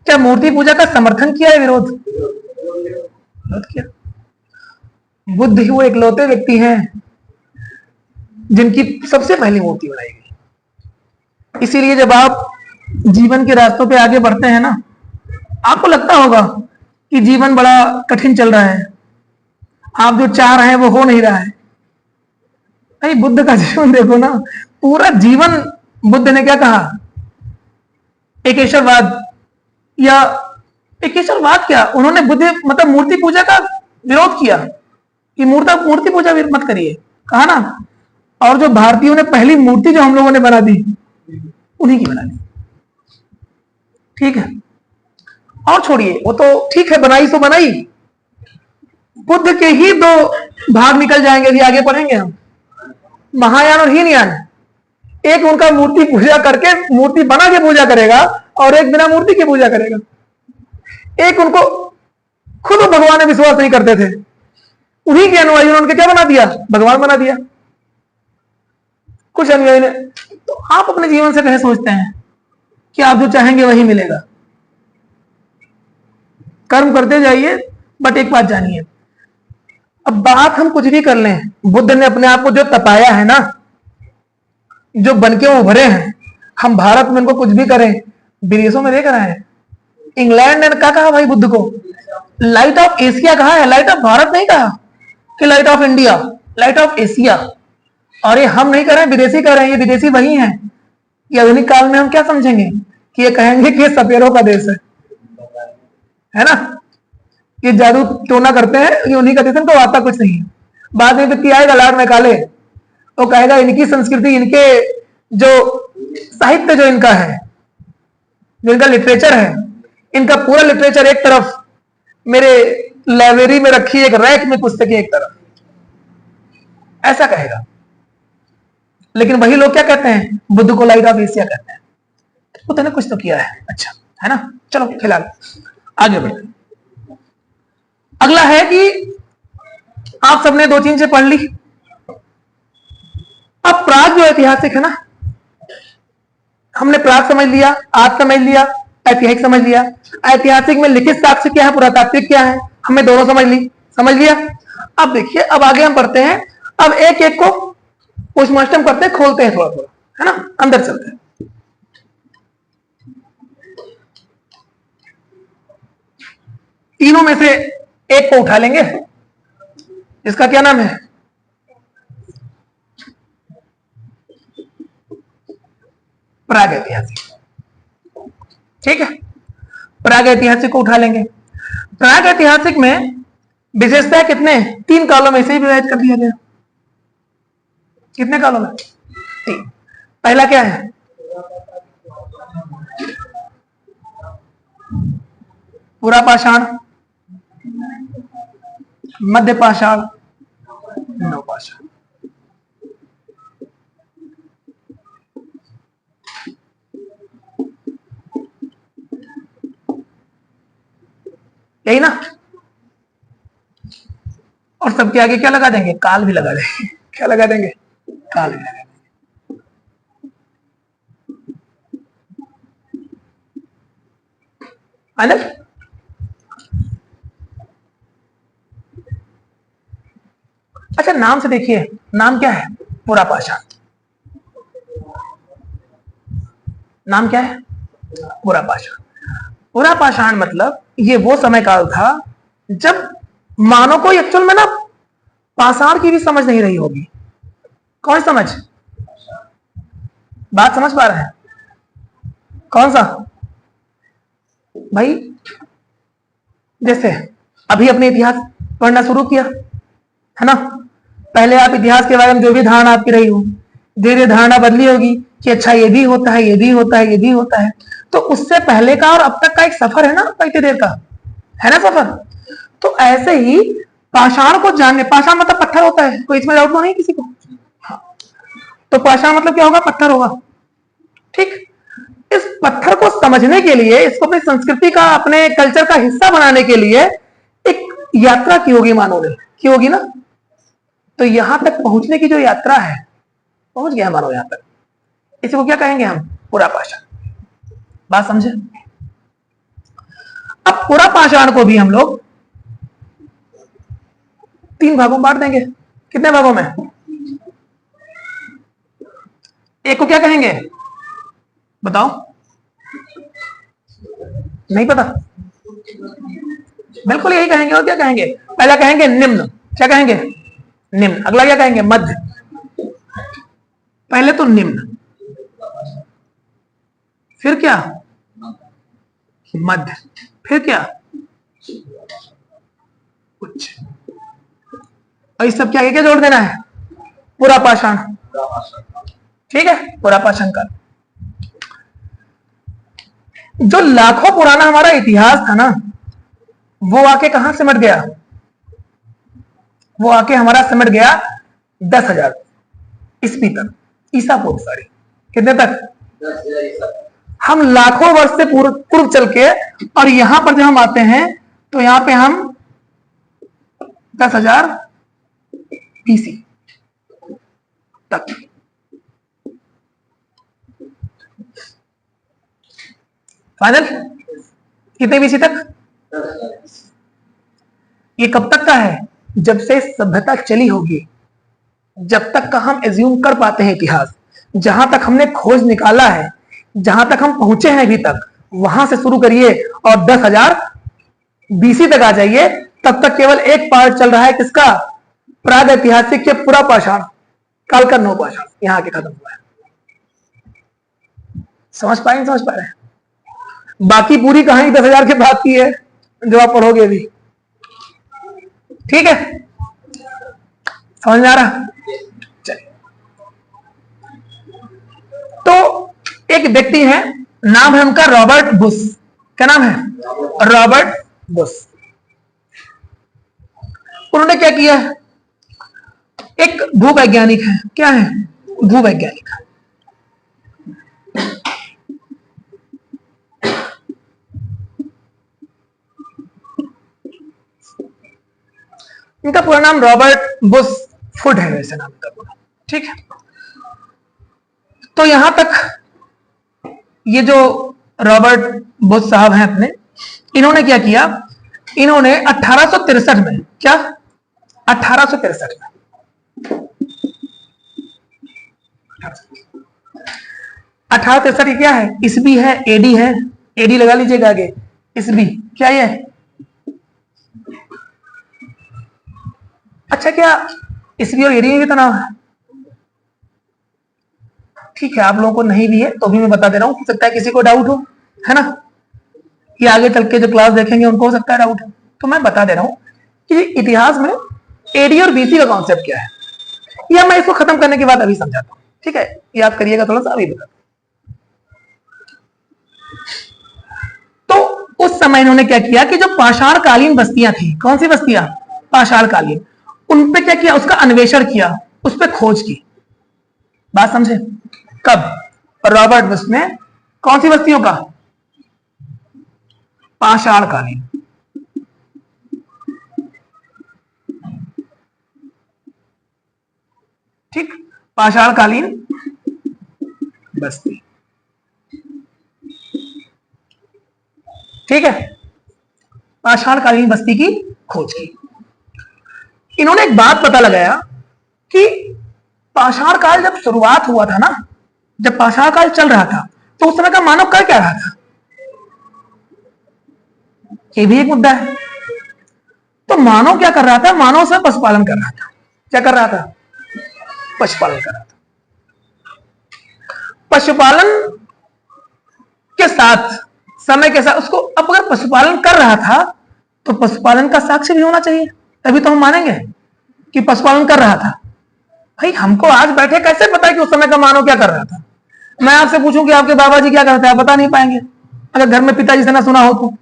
क्या मूर्ति पूजा का समर्थन किया है, विरोध किया? बुद्ध ही वो इकलौते व्यक्ति हैं जिनकी सबसे पहली मूर्ति बनाई गई। इसीलिए जब आप जीवन के रास्तों पे आगे बढ़ते हैं ना, आपको लगता होगा कि जीवन बड़ा कठिन चल रहा है, आप जो चाह रहे हैं वो हो नहीं रहा है। नहीं, बुद्ध का जीवन देखो ना, पूरा जीवन बुद्ध ने क्या कहा? एकेश्वरवाद। या एकेश्वरवाद क्या, उन्होंने बुद्ध मतलब मूर्ति पूजा का विरोध किया कि मूर्ति पूजा मत करिए, कहा ना। और जो भारतीयों ने पहली मूर्ति जो हम लोगों ने बना दी, उन्हीं की बना दी। ठीक है, और छोड़िए वो तो ठीक है, बनाई तो बनाई। बुद्ध के ही दो भाग निकल जाएंगे, अभी आगे पढ़ेंगे हम, महायान और हीनयान। एक उनका मूर्ति पूजा करके मूर्ति बना के पूजा करेगा, और एक बिना मूर्ति की पूजा करेगा। एक उनको खुद भगवान में विश्वास नहीं करते थे, उन्हीं के अनुयायी ने उनके क्या बना दिया? भगवान बना दिया। कुछ अनुयायी ने। तो आप अपने जीवन से कैसे सोचते हैं कि आप जो चाहेंगे वही मिलेगा? कर्म करते जाइए, बट एक बात जानिए, अब बात हम कुछ भी कर लें, बुद्ध ने अपने आप को जो तपाया है ना, जो बनके उभरे हैं, हम भारत में उनको कुछ भी करें, विदेशों में देख रहे हैं। इंग्लैंड ने क्या कहा भाई बुद्ध को? लाइट ऑफ एशिया कहा है, लाइट ऑफ भारत नहीं कहा कि light of India, light of Asia. और ये हम नहीं कर रहे हैं, विदेशी कर रहे हैं। ये विदेशी वही हैं कि आधुनिक काल में हम क्या समझेंगे कि ये कहेंगे कि ये सपेरों का देश है ना। ये जादू टोना करते हैं, ये उन्हीं का देश, इनको आता कुछ नहीं है। बाद में व्यक्ति आएगा लाड़ में काले, वो कहेगा इनकी संस्कृति, इनके जो साहित्य जो इनका है, जो इनका लिटरेचर है, इनका पूरा लिटरेचर एक तरफ, मेरे लाइब्रेरी में रखी एक रैक में पुस्तकें एक तरफ, ऐसा कहेगा। लेकिन वही लोग क्या कहते हैं? बुद्ध को लाइट ऑफ एशिया कहते हैं। बुद्ध ने कुछ तो किया है, अच्छा, है ना। चलो फिलहाल आगे बढ़ते। अगला है कि आप सबने दो चीजें पढ़ ली। अब प्राग जो ऐतिहासिक है ना, हमने प्राग समझ लिया, आज समझ लिया, ऐतिहासिक समझ लिया। ऐतिहासिक में लिखित साक्ष्य क्या है, पुरातात्विक क्या है, हमें दोनों समझ लिया। अब देखिए, अब आगे हम पढ़ते हैं। अब एक एक को पोस्टमार्टम करते हैं, खोलते हैं थोड़ा थोड़ा, है ना, अंदर चलते हैं। तीनों में से एक को उठा लेंगे, इसका क्या नाम है? प्राग ऐतिहासिक। ठीक है, प्राग ऐतिहासिक को उठा लेंगे। प्राग ऐतिहासिक में विशेषता कितने? 3 कालों में से ही विभाजित कर दिया गया। कितने कालों में? 3। पहला क्या है? पुरा पाषाण, मध्य पाषाण, नव पाषाण। यही ना। और सबके आगे क्या लगा देंगे? काल भी लगा देंगे। क्या लगा देंगे? काल भी लगा देंगे। आनंद, अच्छा नाम से देखिए, नाम क्या है? पुरा पाषाण। नाम क्या है? पुरा पाषाण। पुरा पाषाण मतलब ये वो समय काल था जब मानव को एक्चुअल में ना पाषाण की भी समझ नहीं रही होगी। कौन समझ? बात समझ पा रहे हैं? कौन सा भाई? जैसे अभी अपने इतिहास पढ़ना शुरू किया है ना, पहले आप इतिहास के बारे में जो भी धारणा आपकी रही हो, धीरे धीरे धारणा बदली होगी कि अच्छा ये भी होता है, ये भी होता है, ये भी होता है। तो उससे पहले का और अब तक का एक सफर है ना, इतनी देर का है ना सफर। तो ऐसे ही पाषाण को जानने, पाषाण मतलब पत्थर होता है, कोई इसमें डाउट तो नहीं किसी को? हाँ। तो पाषाण मतलब क्या होगा? पत्थर होगा। ठीक, इस पत्थर को समझने के लिए, इसको अपनी संस्कृति का, अपने कल्चर का हिस्सा बनाने के लिए एक यात्रा की होगी मानव ने, की होगी ना। तो यहां तक पहुंचने की जो यात्रा है, पहुंच गया मानव यहां तक, इसी को क्या कहेंगे हम? पुरा पाषाण। बात समझे? अब पुरा पाषाण को भी हम लोग 3 भागों में बांट देंगे। कितने भागों में? एक को क्या कहेंगे बताओ? नहीं पता? बिल्कुल यही कहेंगे। और क्या कहेंगे? पहला कहेंगे निम्न। क्या कहेंगे? निम्न। अगला क्या कहेंगे? मध्य। पहले तो निम्न, फिर क्या? मध्य, फिर क्या? उच्च। और इस सब के आगे क्या जोड़ देना है? पुरा पाषाण। ठीक है, पुरा पाषाण का जो लाखों पुराना हमारा इतिहास था ना, वो आके कहां सिमट गया? वो आके हमारा सिमट गया 10,000 ईस्वी तक, ईसा पूर्व। सॉरी, कितने तक? 10,000। हम लाखों वर्ष से पूर्व चल के, और यहां पर जब हम आते हैं तो यहां पे हम 10,000 बीसी तक। फाइनल? कितने बीसी तक? ये कब तक का है? जब से सभ्यता चली होगी, जब तक का हम एज्यूम कर पाते हैं इतिहास, जहां तक हमने खोज निकाला है, जहां तक हम पहुंचे हैं अभी तक, वहां से शुरू करिए और 10,000 बीसी तक आ जाइए। तब तक केवल एक पार्ट चल रहा है, किसका? प्राग ऐतिहासिक के पुरा पाषाण काल का नव पाषाण यहां के खत्म हुआ है। समझ पाए? समझ पा रहे हैं? बाकी पूरी कहानी 10,000 के बाद की है, जो आप पढ़ोगे भी। ठीक है, समझ में आ रहा? चलिए, तो एक व्यक्ति है, नाम है उनका रॉबर्ट बुश। क्या नाम है? Robert Bush. उन्होंने क्या किया? एक भूवैज्ञानिक है। क्या है? भूवैज्ञानिक। इनका पूरा नाम रॉबर्ट बुश फुड है, वैसे नाम का पूरा। ठीक है, तो यहां तक ये जो रॉबर्ट बुश साहब हैं अपने, इन्होंने क्या किया? इन्होंने 1863 में, क्या 1863 में, 1863 क्या है? ईस्वी है, एडी है, एडी लगा लीजिएगा आगे, ईस्वी क्या ये? अच्छा, क्या ईस्वी और एडी में भी तनाव है? ठीक है, आप लोगों को नहीं भी है तो भी मैं बता दे रहा हूं, हो सकता है किसी को डाउट हो, है ना, कि आगे चल के जो क्लास देखेंगे उनको हो सकता है डाउट हो, तो मैं बता दे रहा हूं कि इतिहास में एडी और बीसी का कॉन्सेप्ट क्या है, या मैं इसको खत्म करने के बाद अभी समझाता हूं। ठीक है, याद करिएगा थोड़ा सा, अभी बता। तो उस समय इन्होंने क्या किया कि जो पाषाणकालीन बस्तियां थी, कौन सी बस्तियां, पाषाणकालीन, उन पे क्या किया, उसका अन्वेषण किया, उस पे खोज की। बात समझे? कब? रॉबर्ट बुश ने कौन सी बस्तियों का, पाषाणकालीन। ठीक, पाषाणकालीन बस्ती, ठीक है, पाषाणकालीन बस्ती की खोज की। इन्होंने एक बात पता लगाया कि पाषाण काल जब शुरुआत हुआ था ना, जब पाषाण काल चल रहा था, तो उस समय का मानव कर क्या रहा था, ये भी एक मुद्दा है। तो मानव क्या कर रहा था, मानव से पशुपालन कर रहा था। क्या कर रहा था, पशुपालन कर रहा था। पशुपालन के साथ, समय के साथ उसको, अब अगर पशुपालन कर रहा था तो पशुपालन का साक्ष्य भी होना चाहिए, तभी तो हम मानेंगे कि पशुपालन कर रहा था। भाई हमको आज बैठे कैसे पता है कि उस समय का मानव क्या कर रहा था? मैं आपसे पूछूं कि आपके बाबा जी क्या करते हैं, आप बता नहीं पाएंगे। अगर घर में पिताजी से ना सुना हो तो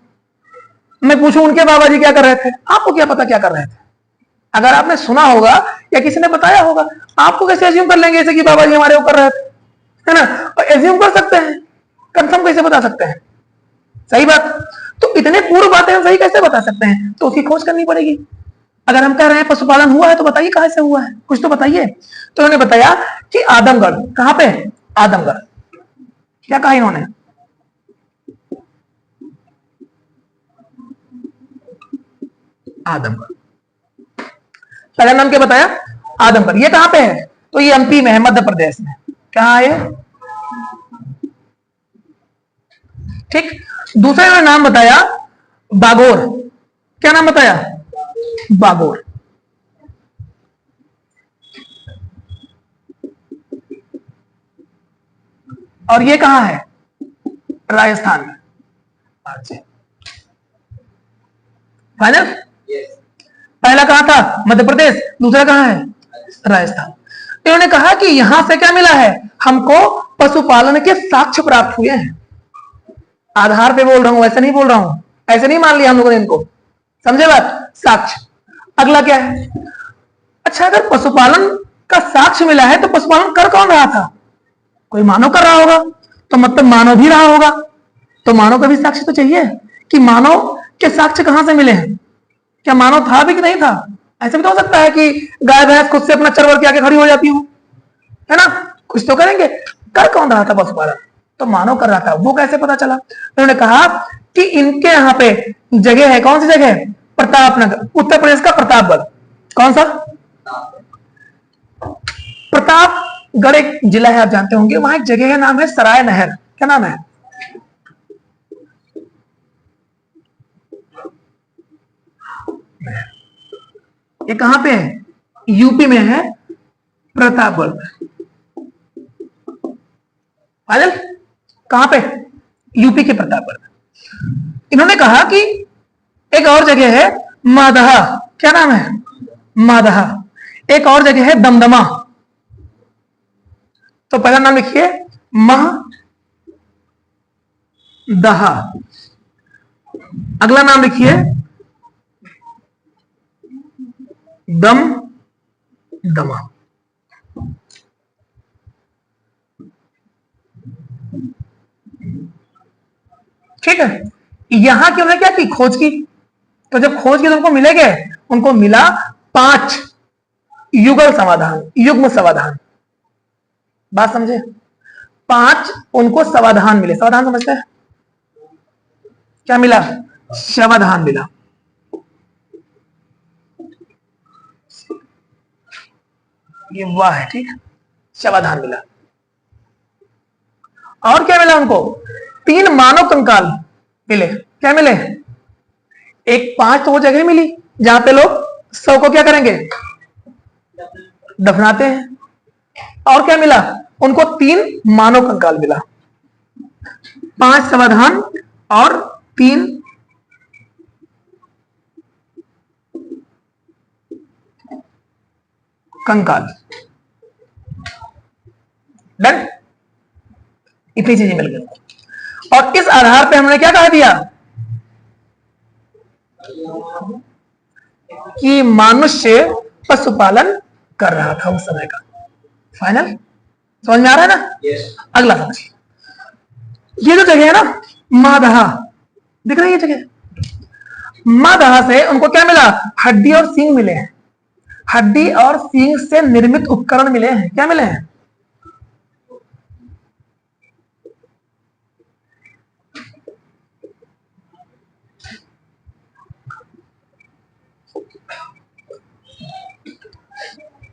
मैं पूछूं उनके बाबा जी क्या कर रहे थे, आपको क्या पता क्या कर रहे थे? अगर आपने सुना होगा या किसी ने बताया होगा, आपको कैसे एज्यूम कर लेंगे ऐसे कि बाबा जी हमारे वो कर रहे थे, है ना? और एज्यूम कर सकते हैं, कंफर्म कैसे बता सकते हैं? सही बात। तो इतने पूर्व बातें हम सही कैसे बता सकते हैं? तो उसकी खोज करनी पड़ेगी। अगर हम कह रहे हैं पशुपालन हुआ है तो बताइए कहां से हुआ है, कुछ तो बताइए। तो उन्होंने बताया कि आदमगढ़, कहां पे, आदमगढ़। क्या कहा इन्होंने, आदमगढ़। पहला नाम क्या बताया, आदमगढ़। ये कहां पे है, तो ये एमपी में है, मध्य प्रदेश में। कहां है, ठीक। दूसरा इन्होंने नाम बताया बागोर। क्या नाम बताया, बागोर। और ये कहां है, राजस्थान में। फाइनल। पहला कहां था, मध्य प्रदेश, दूसरा कहां है, राजस्थान। इन्होंने कहा कि यहां से क्या मिला है, हमको पशुपालन के साक्ष्य प्राप्त हुए हैं। आधार पे बोल रहा हूं, ऐसे नहीं बोल रहा हूं, ऐसे नहीं मान लिया हम लोगों ने इनको, समझे बात, साक्ष्य। अगला क्या है, अच्छा अगर पशुपालन का साक्ष्य मिला है तो पशुपालन कर कौन रहा था, कोई मानव कर रहा होगा, तो मतलब मानव भी रहा होगा। तो मानव का भी साक्ष्य तो चाहिए कि मानव के साक्ष्य कहां से मिले हैं, क्या मानव था भी कि नहीं था? ऐसा भी तो हो सकता है कि गाय भैंस खुद से अपना चरवर के आगे खड़ी हो जाती हो, है ना, कुछ तो करेंगे। कर कौन रहा था पशुपालन, तो मानव कर रहा था। वो कैसे पता चला? उन्होंने कहा कि इनके यहाँ पे जगह है, कौन सी जगह है, प्रतापनगर, उत्तर प्रदेश का प्रतापगढ़। कौन सा, प्रतापगढ़ एक जिला है, आप जानते होंगे। वहां एक जगह है, नाम है सराय नहर। क्या नाम है, ये कहां पे है, यूपी में है, प्रतापगढ़। फाइनल, कहां पे, यूपी के प्रतापगढ़। इन्होंने कहा कि एक और जगह है मादहा। क्या नाम है, मादहा। एक और जगह है दमदमा। तो पहला नाम लिखिए दहा, अगला नाम लिखिए दम दमा। ठीक है, यहां की उन्होंने क्या की, खोज की। तो जब खोज की तो उनको मिले गए, उनको मिला 5 युगल समाधान, युग्म समाधान। बात समझे, 5 उनको समाधान मिले। समाधान समझते हैं, क्या मिला, समाधान मिला। ये वाह है, ठीक है, समाधान मिला। और क्या मिला उनको, 3 मानव कंकाल मिले। क्या मिले, एक 5 तो वो जगह मिली जहां पे लोग शव को क्या करेंगे, दफनाते हैं। और क्या मिला उनको, 3 मानव कंकाल मिला। 5 समाधान और 3 कंकाल। डन, इतनी चीजें मिल गई। और इस आधार पे हमने क्या कह दिया कि मनुष्य पशुपालन कर रहा था उस समय का। फाइनल समझ में आ रहा है ना? अगला समझिए, ये जो जगह है ना मादहा, दिख रही है ये जगह? मादहा से उनको क्या मिला? हड्डी और सींग मिले हैं। हड्डी और सींग से निर्मित उपकरण मिले हैं। क्या मिले हैं?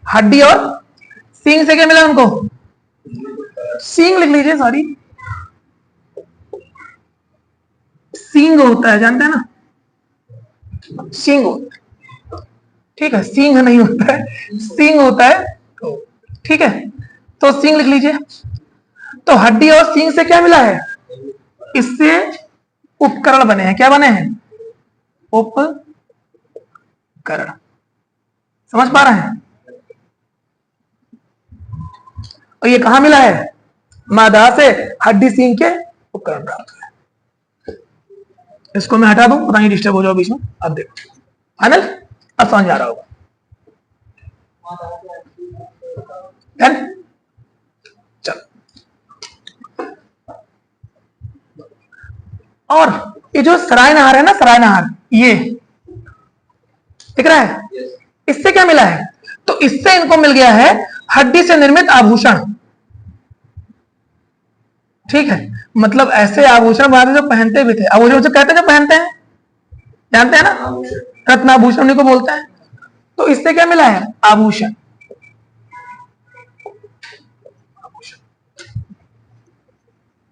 हड्डी और सींग से क्या मिला उनको? सींग लिख लीजिए, सॉरी, सींग होता है, जानते हैं ना? सींग होता है, ठीक है, सींग नहीं होता है, सींग होता है, ठीक है, तो सींग लिख लीजिए। तो हड्डी और सींग से क्या मिला है? इससे उपकरण बने हैं। क्या बने हैं? उपकरण। समझ पा रहे हैं? और ये कहां मिला है? मादा से हड्डी सींग के उपकरण प्राप्त हुए। इसको मैं हटा दूं, पता नहीं डिस्टर्ब हो जाओ बीच में। अब देखो फाइनल, अब समझ आ रहा होगा। चलो, और ये जो सराय नहर है ना, सराय नहर, ये दिख रहा है? इससे क्या मिला है? तो इससे इनको मिल गया है हड्डी से निर्मित आभूषण। ठीक है, मतलब ऐसे आभूषण बनाते जो पहनते भी थे। आभूषण जो कहते हैं, जो पहनते हैं, जानते हैं ना? रत्नाभूषण उन्हीं को बोलते हैं। तो इससे क्या मिला है? आभूषण।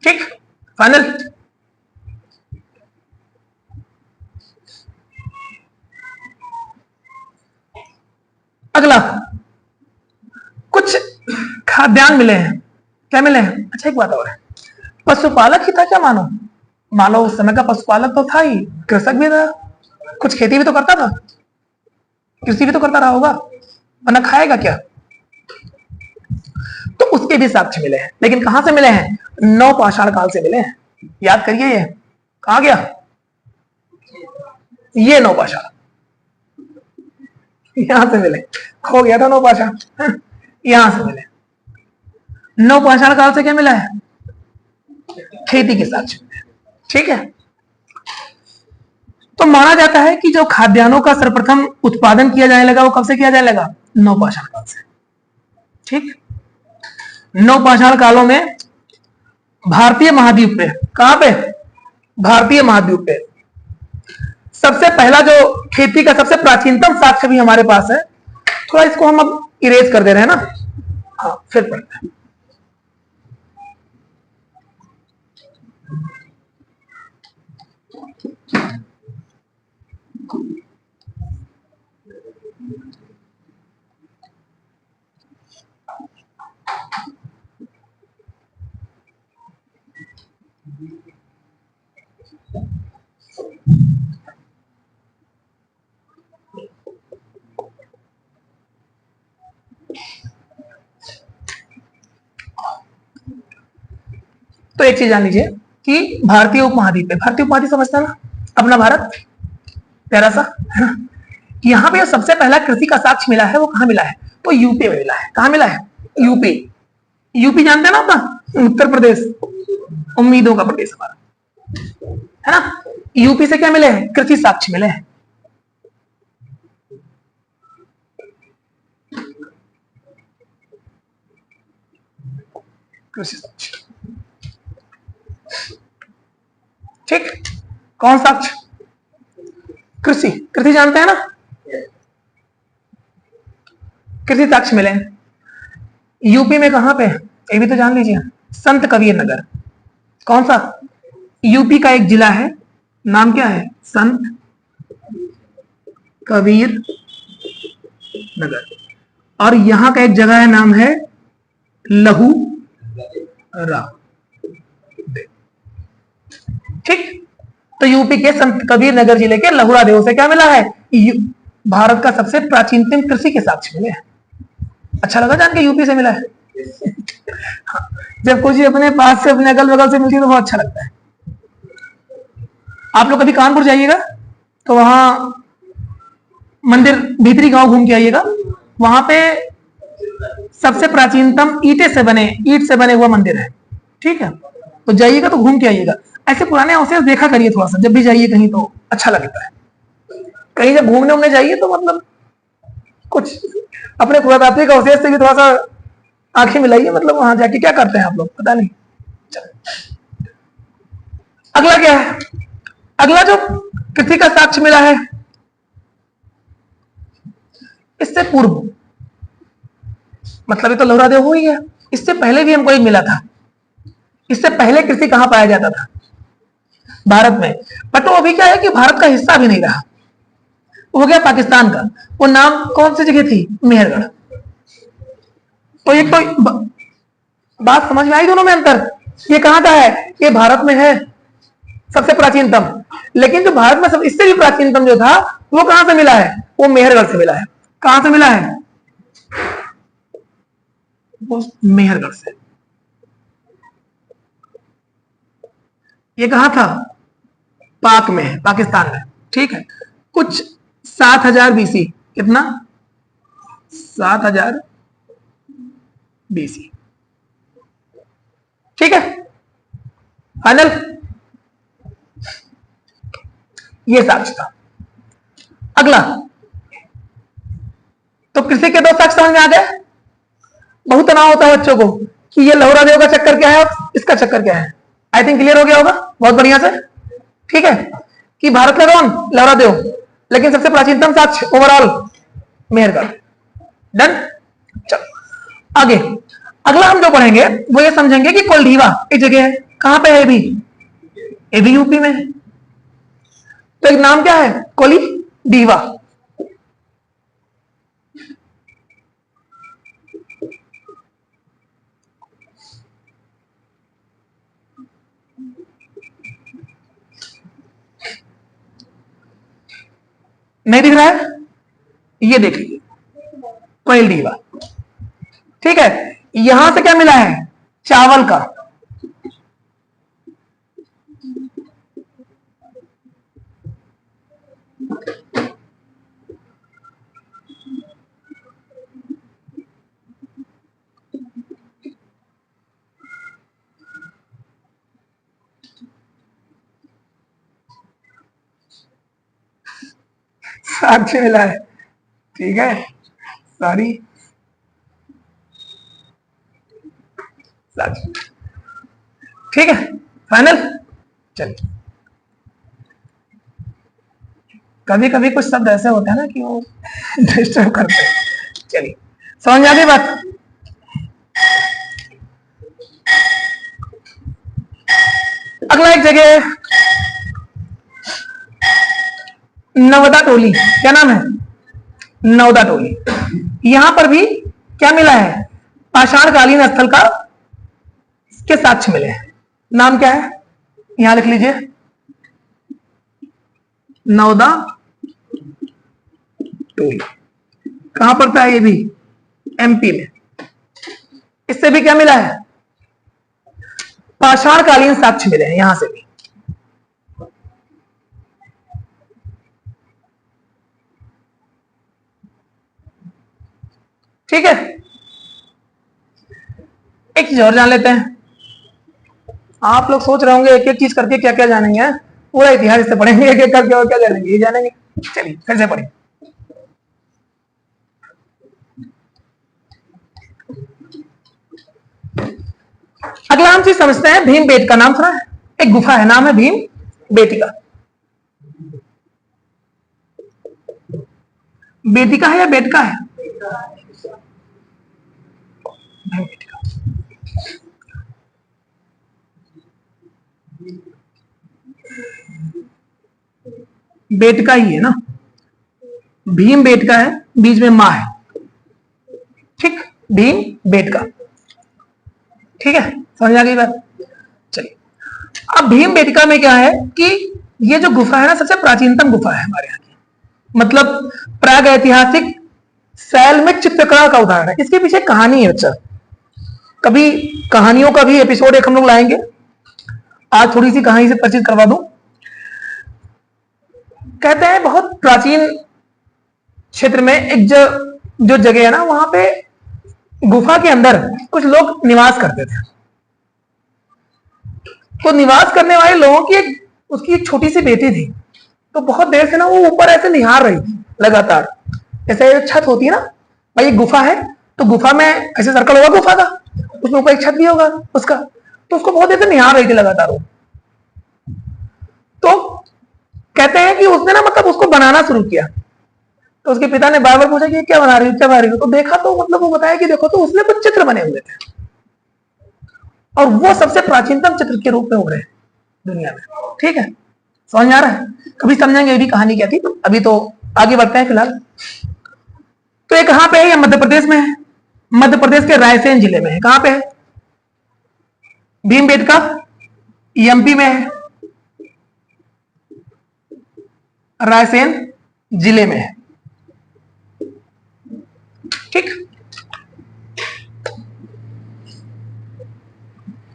ठीक, फाइनल। अगला, कुछ खाद्यान्न मिले हैं। क्या मिले हैं? अच्छा, एक बात और है, पशुपालक ही था क्या? मानो उस समय का पशुपालक तो था ही, कृषक भी था, कुछ खेती भी तो करता था, कृषि भी तो करता रहा होगा, वरना खाएगा क्या? तो उसके भी साक्ष्य मिले हैं, लेकिन कहां से मिले हैं? नवपाषाण काल से मिले हैं। याद करिए, ये कहां गया? ये नवपाषाण, यहां से मिले, खो गया था नवपाषाण, यहां से मिले। नवपाषाण काल से क्या मिला है? खेती के साक्ष्य। ठीक है, तो माना जाता है कि जो खाद्यान्नों का सर्वप्रथम उत्पादन किया जाने लगा, वो कब से किया जाने लगा? नवपाषाण काल से। ठीक, नवपाषाण कालों में भारतीय महाद्वीप पे, कहां पे? भारतीय महाद्वीप पे सबसे पहला जो खेती का सबसे प्राचीनतम साक्ष्य भी हमारे पास है। थोड़ा इसको हम अब इरेज कर दे रहे हैं ना, हाँ, फिर पढ़ते हैं। तो एक चीज जान लीजिए कि भारतीय उपमहाद्वीप है, भारतीय उपमहाद्वीप समझता ना, अपना भारत प्यारा सा, है ना? यहां पे सबसे पहला कृषि का साक्ष्य मिला है, वो कहां मिला है? तो यूपी में मिला है। कहां मिला है? यूपी। यूपी जानते हैं ना अपना, उत्तर प्रदेश, उम्मीदों का प्रदेश हमारा, है ना? यूपी से क्या मिले हैं? कृषि साक्ष्य मिले हैं। कृषि साक्ष्य, ठीक, कौन साक्ष्य? कृषि, कृषि जानते हैं ना? कृषि साक्ष्य मिले हैं यूपी में। कहां पे? ये भी तो जान लीजिए, संत कबीर नगर। कौन सा? यूपी का एक जिला है, नाम क्या है? संत कबीर नगर। और यहां का एक जगह है, नाम है लहूरा। ठीक, तो यूपी के संत कबीर नगर जिले के लहुरा देव से क्या मिला है? भारत का सबसे प्राचीनतम कृषि के साक्ष्य मिले हैं। अच्छा लगा जान के यूपी से मिला है। हाँ, जब कुछ अपने पास से, अपने अगल बगल से मिलती है तो बहुत अच्छा लगता है। आप लोग कभी कानपुर जाइएगा तो वहां मंदिर भीतरी गांव घूम के आइएगा, वहां पे सबसे प्राचीनतम ईंट से बने हुआ मंदिर है। ठीक है, तो जाइएगा तो घूम के आइएगा। ऐसे पुराने अवशेष देखा करिए थोड़ा सा, जब भी जाइए कहीं तो अच्छा लगता है। कहीं जब घूमने उमने जाइए तो मतलब कुछ अपने पुरातात्विक अवशेष से भी थोड़ा सा आंखें मिलाइए, मतलब वहां जाके क्या करते हैं आप लोग पता नहीं। अगला क्या है? अगला जो पृथ्वी का साक्ष्य मिला है, इससे पूर्व मतलब ये तो लौहरादेव हो ही गया, इससे पहले भी हमको एक मिला था। इससे पहले कृषि कहां पाया जाता था? भारत में। बट वो अभी क्या है कि भारत का हिस्सा भी नहीं रहा, हो गया पाकिस्तान का। वो नाम कौन सी जगह थी? मेहरगढ़। तो एक तो बात समझ में आई दोनों में अंतर। ये कहां का है? ये भारत में है सबसे प्राचीनतम, लेकिन जो भारत में सब इससे भी प्राचीनतम जो था वो कहां से मिला है? वो मेहरगढ़ से मिला है। कहां से मिला है? वो मेहरगढ़ से। ये कहां था? पाक में है, पाकिस्तान में। ठीक है, कुछ 7000 बीसी। कितना? 7000 बीसी। ठीक है, फाइनल। ये साक्ष्य था। अगला, तो कृषि के दो साक्ष्य समझ में आ गए। बहुत तनाव होता है बच्चों को कि ये लौहरादेव का चक्कर क्या है और इसका चक्कर क्या है। आई थिंक क्लियर हो गया होगा बहुत बढ़िया से। ठीक है, कि भारत में कौन? लौहरादेव, लेकिन सबसे प्राचीनतम साक्ष्य ओवरऑल मेहरगढ़। डन। चलो आगे। अगला हम जो पढ़ेंगे वो ये समझेंगे कि कोल्डीवा एक जगह है। कहां पे है? ये भी यूपी में है। तो एक नाम क्या है? कोलीडीवा। नहीं दिख रहा है? ये देख लीजिए, कोयलडीवा। ठीक है, यहां से क्या मिला है? चावल का। साक्ष्य मिला है। ठीक है, सॉरी, साक्ष्य। ठीक है, फाइनल। चलिए, कभी कभी कुछ शब्द ऐसे होते हैं ना कि वो डिस्टर्ब करते हैं। चलिए, समझ आ गई बात। अगला एक जगह है नवदा टोली। क्या नाम है? नवदा टोली। यहां पर भी क्या मिला है? पाषाणकालीन स्थल का के साक्ष्य मिले हैं। नाम क्या है? यहां लिख लीजिए, नवदा टोली। कहां पड़ता है? ये भी एमपी में। इससे भी क्या मिला है? पाषाणकालीन साक्ष्य मिले हैं यहां से भी। ठीक है, एक चीज और जान लेते हैं। आप लोग सोच रहे होंगे एक एक चीज करके क्या क्या जानेंगे, पूरा इतिहास से पढ़ेंगे, एक एक करके और क्या जानेंगे, ये जानेंगे। चलिए फिर से पढ़ें। अगला हम चीज समझते हैं, भीम बेटका। नाम सुना है? एक गुफा है, नाम है भीम बेटिका। बेटिका है या बेटका है? बेटका ही है ना, भीम बेटका है, बीच में मां है। ठीक, भीम बेटका। ठीक है, समझ आ गई बात। चलिए, अब भीम बेटका में क्या है कि ये जो गुफा है ना, सबसे प्राचीनतम गुफा है हमारे यहाँ की। मतलब प्राग ऐतिहासिक शैलमिक चित्रकला का उदाहरण है। इसके पीछे कहानी है बच्चा, कभी कहानियों का भी एपिसोड एक हम लोग लाएंगे। आज थोड़ी सी कहानी से परिचित करवा दूं। कहते हैं बहुत प्राचीन क्षेत्र में एक जो जगह है ना, वहां पे गुफा के अंदर कुछ लोग निवास करते थे। तो निवास करने वाले लोगों की उसकी एक छोटी सी बेटी थी। तो बहुत देर से ना वो ऊपर ऐसे निहार रही थी लगातार। ऐसे छत होती है ना भाई, एक गुफा है तो गुफा में ऐसे सर्कल होगा गुफा का, उसमें ऊपर एक छत भी होगा उसका। तो उसको बहुत देर से निहार रही थी लगातार वो। तो कहते हैं कि उसने ना मतलब उसको बनाना शुरू किया। तो उसके पिता ने बार बार पूछा कि क्या बना रही हो, क्या बना रही हो। तो देखा तो मतलब वो बताया कि देखो तो उसने कुछ चित्र बने हुए थे और वो सबसे प्राचीनतम चित्र के रूप में उभरे दुनिया में। ठीक है, समझ में आ रहा है? कभी समझेंगे ये भी कहानी क्या थी। अभी तो आगे बढ़ते हैं फिलहाल। तो ये कहां पे है? ये मध्य प्रदेश में है। मध्य प्रदेश के रायसेन जिले में है। कहां पे है? भीमबेटका एमपी में है, रायसेन जिले में है। ठीक,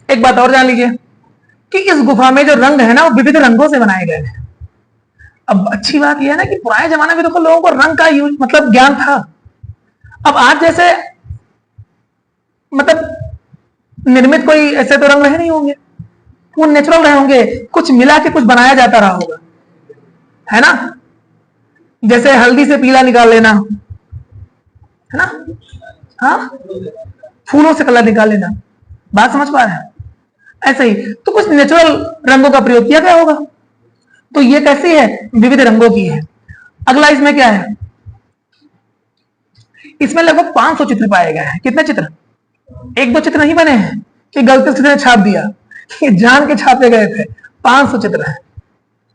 एक बात और जान लीजिए कि इस गुफा में जो रंग है ना, वो विविध रंगों से बनाए गए हैं। अब अच्छी बात यह है ना कि पुराने जमाने में देखो लोगों को रंग का यूज मतलब ज्ञान था। अब आज जैसे मतलब निर्मित कोई ऐसे तो रंग रहे नहीं होंगे, वो नेचुरल रहे होंगे, कुछ मिला के कुछ बनाया जाता रहा होगा, है ना? जैसे हल्दी से पीला निकाल लेना, है ना? हाँ, फूलों से कलर निकाल लेना। बात समझ पा रहे हैं? ऐसे ही तो कुछ नेचुरल रंगों का प्रयोग किया गया होगा। तो ये कैसी है? विविध रंगों की है। अगला इसमें क्या है? इसमें लगभग 500 चित्र पाए गए हैं। कितने चित्र? एक दो चित्र नहीं बने हैं कि गलती से छाप दिया, ये जान के छापे गए थे। 500 चित्र हैं।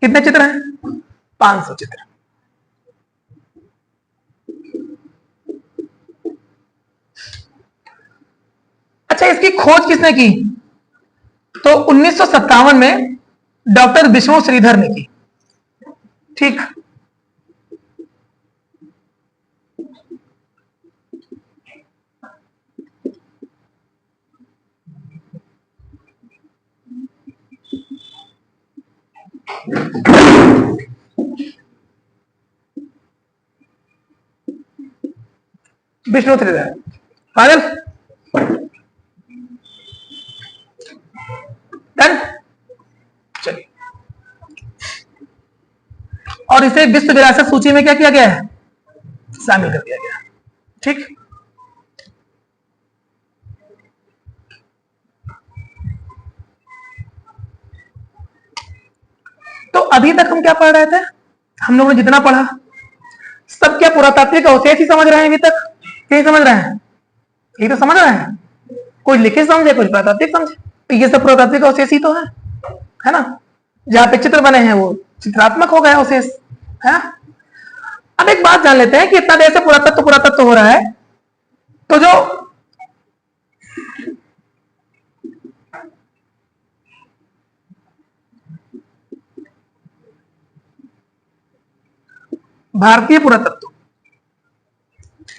कितने चित्र हैं? 500 चित्र। अच्छा, इसकी खोज किसने की? तो 1957 में डॉक्टर विष्णु श्रीधर ने की। ठीक, विष्णु श्रीधर। Final done. चलिए, और इसे विश्व विरासत सूची में क्या किया गया है? शामिल कर दिया गया। ठीक, तो अभी तक हम क्या पढ़ रहे थे? हम लोगों ने जितना पढ़ा सब क्या पुरातात्विक अवशेष ही समझ रहे हैं अभी तक? यही समझ रहे हैं? यही तो समझ रहे हैं। कोई लिखे समझे, कोई पुरातात्विक समझे। तो ये सब पुरातात्विक अवशेष ही तो है ना? जहां पे चित्र बने हैं वो चित्रात्मक हो गए अवशेष, है ना? अब एक बात जान लेते हैं कि इतना देर से पुरातत्व हो रहा है, तो जो भारतीय पुरातत्व,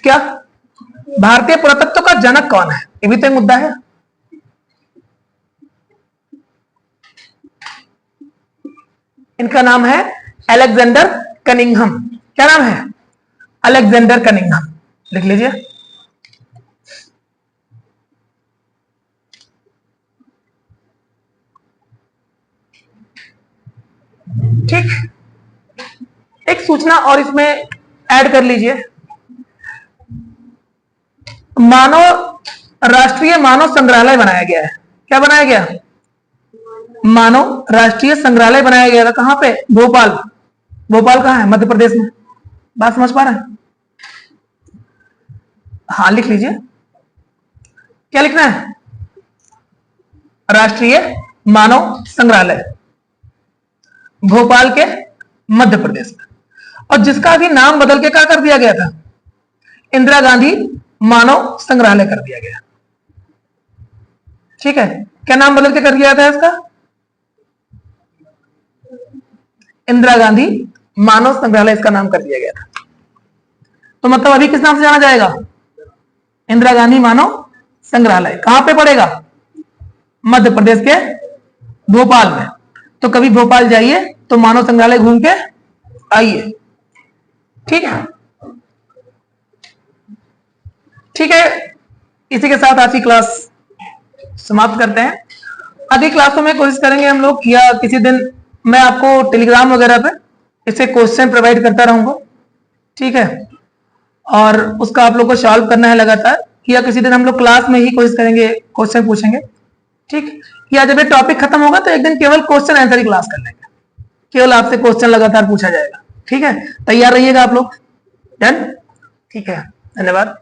क्या भारतीय पुरातत्व का जनक कौन है? ये भी तो एक मुद्दा है। इनका नाम है अलेक्जेंडर कनिंघम। क्या नाम है? Alexander Cunningham. लिख लीजिए। ठीक, एक सूचना और इसमें ऐड कर लीजिए। राष्ट्रीय मानव संग्रहालय बनाया गया है। क्या बनाया गया? मानव राष्ट्रीय संग्रहालय बनाया गया था। कहां पे? भोपाल। भोपाल कहां है? मध्य प्रदेश में। बात समझ पा रहे हैं? हाँ, लिख लीजिए। क्या लिखना है? राष्ट्रीय मानव संग्रहालय, भोपाल के मध्य प्रदेश में। और जिसका भी नाम बदल के क्या कर दिया गया था? इंदिरा गांधी मानव संग्रहालय कर दिया गया। ठीक है, क्या नाम बदल के कर दिया था इसका? इंदिरा गांधी मानव संग्रहालय इसका नाम कर दिया गया था। तो मतलब अभी किस नाम से जाना जाएगा? इंदिरा गांधी मानव संग्रहालय। कहां पे पड़ेगा? मध्य प्रदेश के भोपाल में। तो कभी भोपाल जाइए तो मानव संग्रहालय घूम के आइए। ठीक है, ठीक है, इसी के साथ आज की क्लास समाप्त करते हैं। अगली क्लासों में कोशिश करेंगे हम लोग, या किसी दिन मैं आपको टेलीग्राम वगैरह पे इससे क्वेश्चन प्रोवाइड करता रहूंगा, ठीक है, और उसका आप लोग को सॉल्व करना है लगातार, या किसी दिन हम लोग क्लास में ही कोशिश करेंगे क्वेश्चन पूछेंगे, ठीक, या जब ये टॉपिक खत्म होगा तो एक दिन केवल क्वेश्चन आंसर की क्लास कर लेंगे, केवल आपसे क्वेश्चन लगातार पूछा जाएगा, ठीक है। तैयार रहिएगा आप लोग। डन, ठीक है, धन्यवाद।